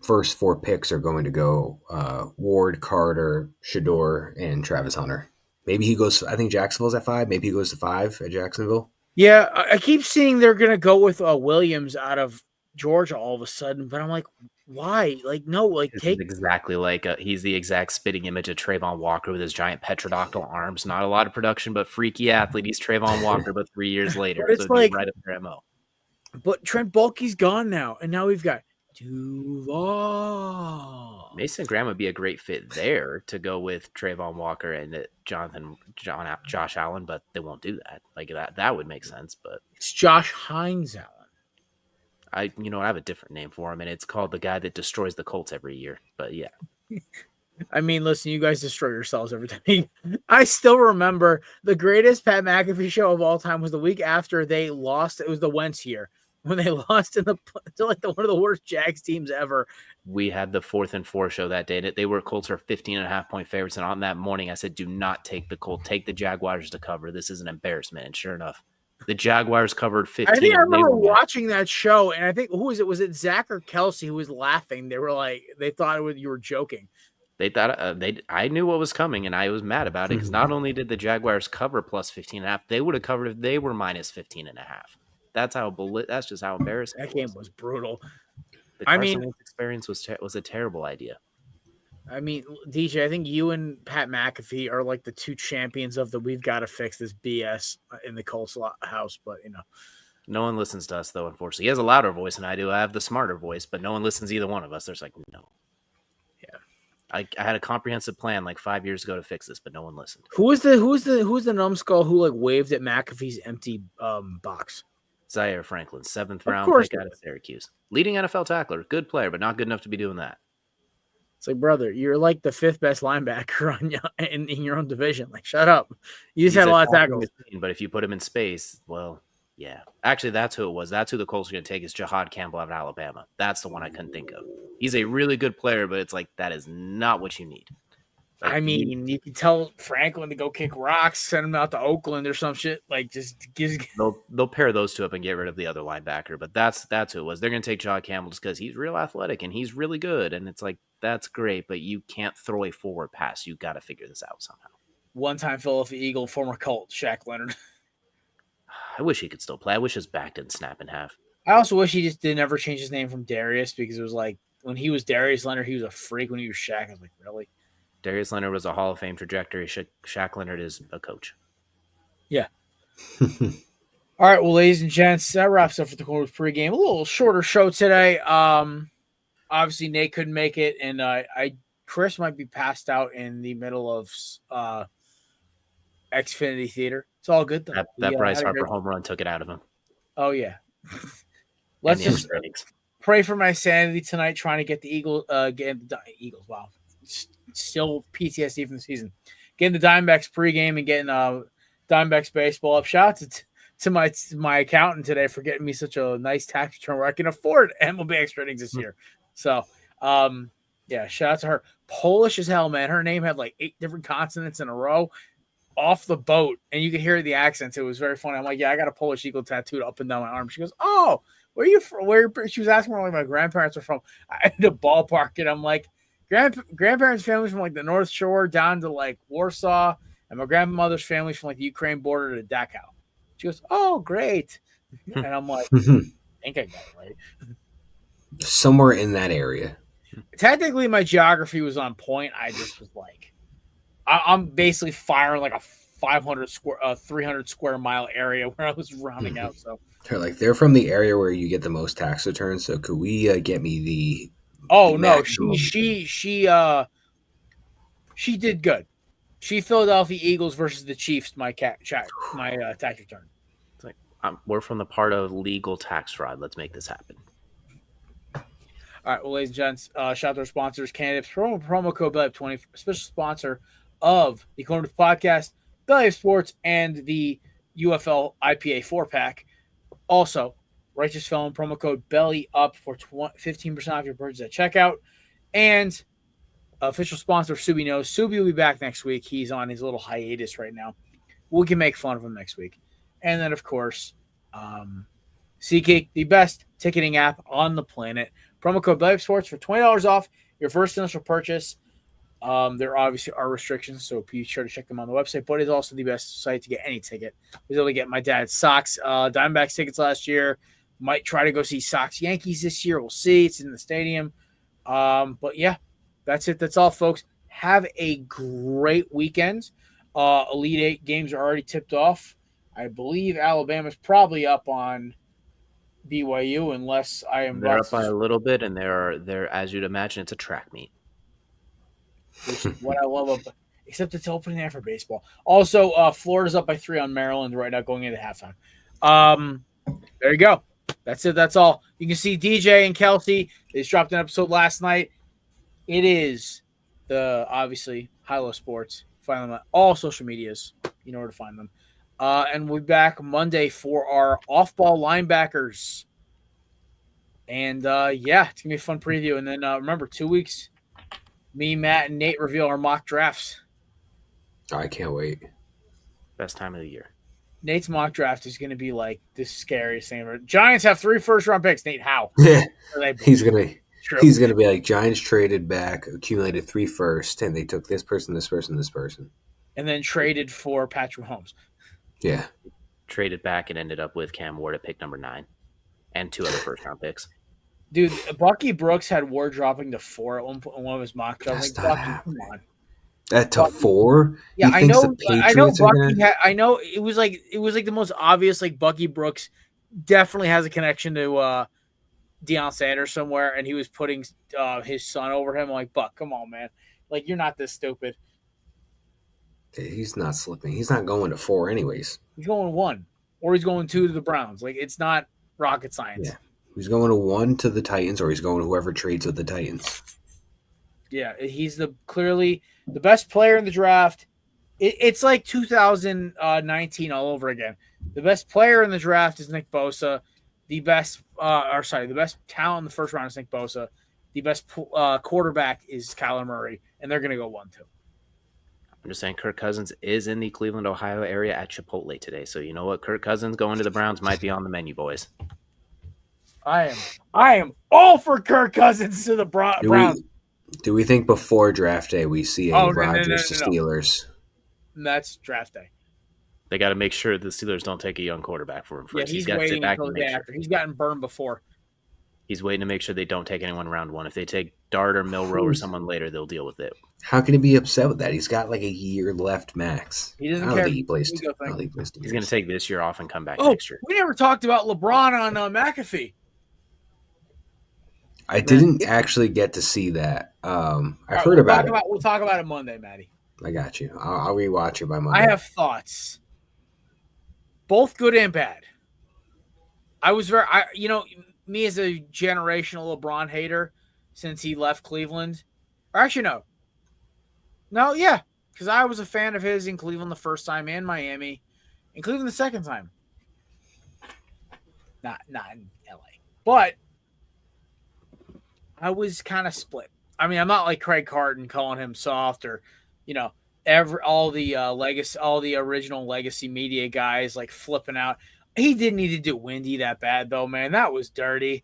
D: first 4 picks are going to go Ward, Carter, Shador, and Travis Hunter. Maybe he goes. I think Jacksonville's at 5. Maybe he goes to 5 at Jacksonville.
A: Yeah, I keep seeing they're gonna go with Williams out of Georgia all of a sudden, but I'm like, why? Like, no, like
G: This
A: take
G: is exactly like he's the exact spitting image of Trayvon Walker with his giant petrodactyl arms. Not a lot of production, but freaky athlete. He's Trayvon Walker, but 3 years later.
A: But it's
G: So it'd be
A: like-
G: right up their MO.
A: But Trent Baalke's gone now, and now we've got Duval.
G: Mason Graham would be a great fit there to go with Trayvon Walker and Josh Allen, but they won't do that. Like that would make sense, but
A: It's Josh Hines Allen.
G: I have a different name for him, and it's called the guy that destroys the Colts every year. But yeah,
A: I mean, listen, you guys destroy yourselves every time. I still remember the greatest Pat McAfee show of all time was the week after they lost. It was the Wentz year when they lost to one of the worst Jags teams ever.
G: we had the 4th and 4 show that day. They were Colts are 15.5-point favorites, and on that morning I said, "Do not take the Colts. Take the Jaguars to cover. This is an embarrassment." And sure enough, the Jaguars covered 15.
A: I think I
G: and they
A: remember
G: won.
A: watching that show, and I think who was it? Was it Zach or Kelsey who was laughing? They were like, they thought you were joking.
G: They thought I knew what was coming, and I was mad about it because not only did the Jaguars cover plus 15.5, they would have covered if they were minus 15.5. That's just how embarrassing
A: That
G: it
A: game was brutal.
G: The
A: I
G: Carson
A: mean-
G: Wentz experience was a terrible idea.
A: I mean, DJ, I think you and Pat McAfee are like the two champions of the we've got to fix this BS in the Colts house, but
G: No one listens to us, though, unfortunately. He has a louder voice than I do. I have the smarter voice, but no one listens to either one of us. There's like, no.
A: Yeah.
G: I had a comprehensive plan like 5 years ago to fix this, but no one listened.
A: who's the numbskull who like waved at McAfee's empty box?
G: Zaire Franklin, 7th
A: Of
G: round
A: course
G: pick
A: it
G: out of Syracuse. Leading NFL tackler, good player, but not good enough to be doing that.
A: It's like, brother, you're like the 5th best linebacker in your own division. Like, shut up. You just had a lot of tackles.
G: But if you put him in space, well, yeah. Actually, that's who it was. That's who the Colts are going to take is Jahad Campbell out of Alabama. That's the one I couldn't think of. He's a really good player, but it's like that is not what you need. Like,
A: I mean, you can tell Franklin to go kick rocks, send him out to Oakland or some shit. Like, just gives.
G: they'll pair those two up and get rid of the other linebacker. But that's who it was. They're going to take Jahad Campbell just because he's real athletic and he's really good. And it's like, that's great, but you can't throw a forward pass. You got to figure this out somehow.
A: One-time Philadelphia Eagle, former Colt, Shaq Leonard.
G: I wish he could still play. I wish his back didn't snap in half.
A: I also wish he just didn't ever change his name from Darius because it was like when he was Darius Leonard, he was a freak. When he was Shaq, I was like, really?
G: Darius Leonard was a Hall of Fame trajectory. Shaq Leonard is a coach.
A: Yeah. All right, well, ladies and gents, that wraps up for the Korner pregame. A little shorter show today. Obviously, Nate couldn't make it, and Chris might be passed out in the middle of Xfinity Theater. It's all good though.
G: That Bryce
A: had a
G: Harper
A: great-
G: home run took it out of him.
A: Oh yeah.
G: And
A: Let's
G: the
A: just
G: Athletics.
A: pray for my sanity tonight, trying to get the Eagles. Eagles. Wow, still PTSD from the season. Getting the Diamondbacks pregame and getting Diamondbacks baseball up. Shout out to my accountant today for getting me such a nice tax return where I can afford MLB extra innings this year. So, yeah, shout out to her. Polish as hell, man. Her name had like 8 different consonants in a row off the boat, and you could hear the accents. It was very funny. I'm like, yeah, I got a Polish eagle tattooed up and down my arm. She goes, oh, where are you from? She was asking where my grandparents are from. I had to ballpark it. I'm like, grandparents' family's from like the North Shore down to like Warsaw, and my grandmother's family's from like the Ukraine border to Dachau. She goes, oh, great. And I'm like, I think I got it right.
D: Somewhere in that area.
A: Technically, my geography was on point. I just was like, I'm basically firing like a 300 square mile area where I was rounding out. So,
D: They're from the area where you get the most tax returns. So could we get me the?
A: oh
D: the
A: no,
D: maximum?
A: she did good. She Philadelphia Eagles versus the Chiefs. My tax return.
G: It's like we're from the part of legal tax fraud. Let's make this happen.
A: All right, well, ladies and gents, shout out to our sponsors, candidates, promo code BELLY20, special sponsor of the Korner Booth Podcast, Belly of Sports, and the UFL IPA 4-pack. Also, Righteous Felon, promo code BELLY UP for 15% off your purchase at checkout. And official sponsor of Subi Knows. Subi will be back next week. He's on his little hiatus right now. We can make fun of him next week. And then, of course, SeatGeek, the best ticketing app on the planet. Promo code BLABSports for $20 off your first initial purchase. There obviously are restrictions, so be sure to check them on the website, but it's also the best site to get any ticket. I was able to get my dad's Sox, Diamondbacks tickets last year. Might try to go see Sox Yankees this year. We'll see. It's in the stadium. But yeah, that's it. That's all, folks. Have a great weekend. Elite Eight games are already tipped off. I believe Alabama's probably up on BYU, unless I am.
G: They're up by a little bit, and they're as you'd imagine, it's a track meet.
A: Which is what I love about, except it's opening there for baseball. Also, Florida's up by 3 on Maryland right now going into halftime. There you go. That's it. That's all. You can see DJ and Kelsey. They just dropped an episode last night. It is the, obviously, High-Low Sports. Find them on all social medias. You know where to find them. And we'll be back Monday for our off-ball linebackers. And, yeah, it's going to be a fun preview. And then, remember, 2 weeks, me, Matt, and Nate reveal our mock drafts.
D: I can't wait.
G: Best time of the year.
A: Nate's mock draft is going to be like the scariest thing ever. Giants have 3 first-round picks. Nate, how?
D: Yeah, he's gonna be like, Giants traded back, accumulated 3 first, and they took this person, this person, this person,
A: and then traded for Patrick Mahomes.
D: Yeah,
G: traded back and ended up with Cam Ward at pick number 9, and 2 other first-round picks.
A: Dude, Bucky Brooks had Ward dropping to 4 at one of his mock drafts. Like, Bucky, come on.
D: That to 4?
A: Yeah, I know. Bucky I know it was like the most obvious. Like, Bucky Brooks definitely has a connection to Deion Sanders somewhere, and he was putting his son over him. I'm like, Buck, come on, man! Like, you're not this stupid.
D: He's not slipping. He's not going to 4 anyways.
A: He's going 1, or he's going 2 to the Browns. Like, it's not rocket science.
D: Yeah, he's going to 1 to the Titans, or he's going to whoever trades with the Titans.
A: Yeah, he's clearly the best player in the draft. It's like 2019 all over again. The best player in the draft is Nick Bosa. The best talent in the first round is Nick Bosa. The best quarterback is Kyler Murray, and they're going to go 1-2.
G: I'm just saying Kirk Cousins is in the Cleveland, Ohio area at Chipotle today. So you know what? Kirk Cousins going to the Browns might be on the menu, boys.
A: I am all for Kirk Cousins to the Browns.
D: Do we think before draft day we see a Rodgers to Steelers?
A: That's draft day.
G: They got to make sure the Steelers don't take a young quarterback for him first.
A: Yeah, he's waiting until the day after. He's gotten burned before.
G: He's waiting to make sure they don't take anyone round 1. If they take Dart or Milroe or someone later, they'll deal with it.
D: How can he be upset with that? He's got like a year left max.
A: He doesn't care.
D: He plays
G: He's going to take this year off and come back next year.
A: We never talked about LeBron on McAfee.
D: I didn't actually get to see that. I've heard about it.
A: We'll talk about it Monday, Maddie.
D: I got you. I'll rewatch it by Monday.
A: I have thoughts, both good and bad. Me as a generational LeBron hater since he left Cleveland. Or actually, no, because I was a fan of his in Cleveland the first time and Miami, in Cleveland the second time. Not in LA, but I was kind of split. I mean, I'm not like Craig Carton calling him soft or, all the original legacy media guys like flipping out. He didn't need to do Windy that bad though, man. That was dirty.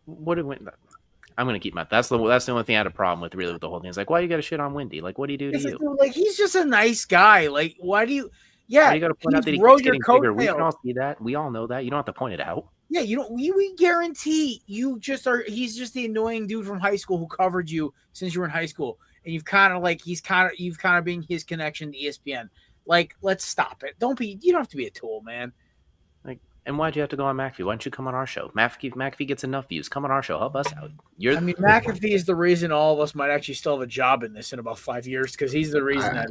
G: What did Windy? I'm gonna keep my. That's the only thing I had a problem with really with the whole thing. It's like, why you got to shit on Windy? Like, what do you do to you?
A: Like, he's just a nice guy. Like, why do you? Yeah,
G: why you got to point out that he keeps getting bigger. We can all see that. We all know that. You don't have to point it out.
A: Yeah, you don't. We guarantee you just are. He's just the annoying dude from high school who covered you since you were in high school, and you've kind of been his connection to ESPN. Like, let's stop it. You don't have to be a tool, man.
G: Like, and why'd you have to go on McAfee? Why don't you come on our show? McAfee gets enough views. Come on our show. Help us out.
A: McAfee is the reason all of us might actually still have a job in this in about 5 years because he's the reason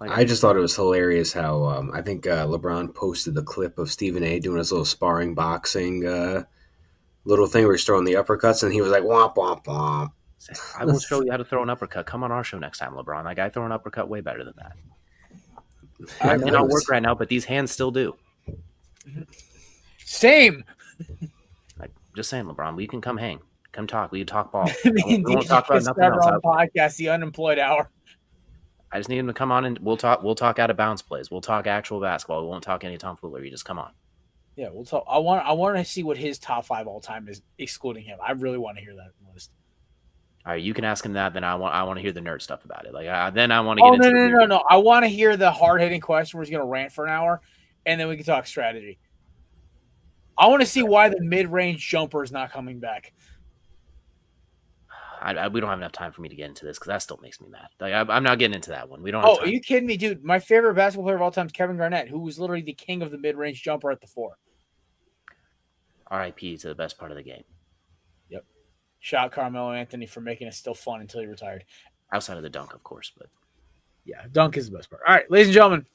D: I just thought it was hilarious how I think LeBron posted the clip of Stephen A. doing his little sparring boxing little thing where he's throwing the uppercuts, and he was like, womp, womp, womp.
G: I will show you how to throw an uppercut. Come on our show next time, LeBron. Like, I throw an uppercut way better than that. I may not work right now, but these hands still do.
A: Same.
G: Like, just saying, LeBron, we can come hang. Come talk. We can talk ball.
A: We won't talk about nothing else. Podcast, The Unemployed Hour.
G: I just need him to come on and we'll talk out of bounds plays. We'll talk actual basketball. We won't talk any tomfoolery. Just come on.
A: Yeah, we'll talk. I want to see what his top 5 all time is, excluding him. I really want to hear that list.
G: All right, you can ask him that. Then I want to hear the nerd stuff about it. Then I want to get into
A: No. I want to hear the hard hitting question where he's going to rant for an hour, and then we can talk strategy. I want to see why the mid range jumper is not coming back.
G: We don't have enough time for me to get into this because that still makes me mad. I'm not getting into that one. We don't.
A: Oh, are you kidding me, dude? My favorite basketball player of all time is Kevin Garnett, who was literally the king of the mid range jumper at the 4.
G: R.I.P. to the best part of the game.
A: Yep. Shout out Carmelo Anthony for making it still fun until he retired.
G: Outside of the dunk, of course, but
A: yeah, dunk is the best part. All right, ladies and gentlemen,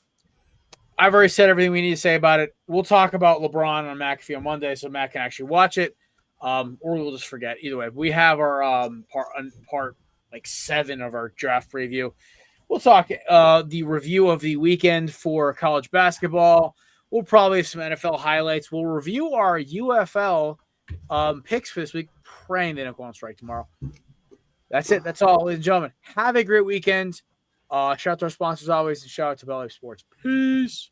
A: I've already said everything we need to say about it. We'll talk about LeBron on McAfee on Monday, so Matt can actually watch it, or we'll just forget. Either way, we have our part like 7 of our draft preview. We'll talk the review of the weekend for college basketball. We'll probably have some NFL highlights. We'll review our UFL picks for this week, praying they don't go on strike tomorrow. That's it. That's all, ladies and gentlemen. Have a great weekend. Shout out to our sponsors always, and shout out to Belly Sports. Peace.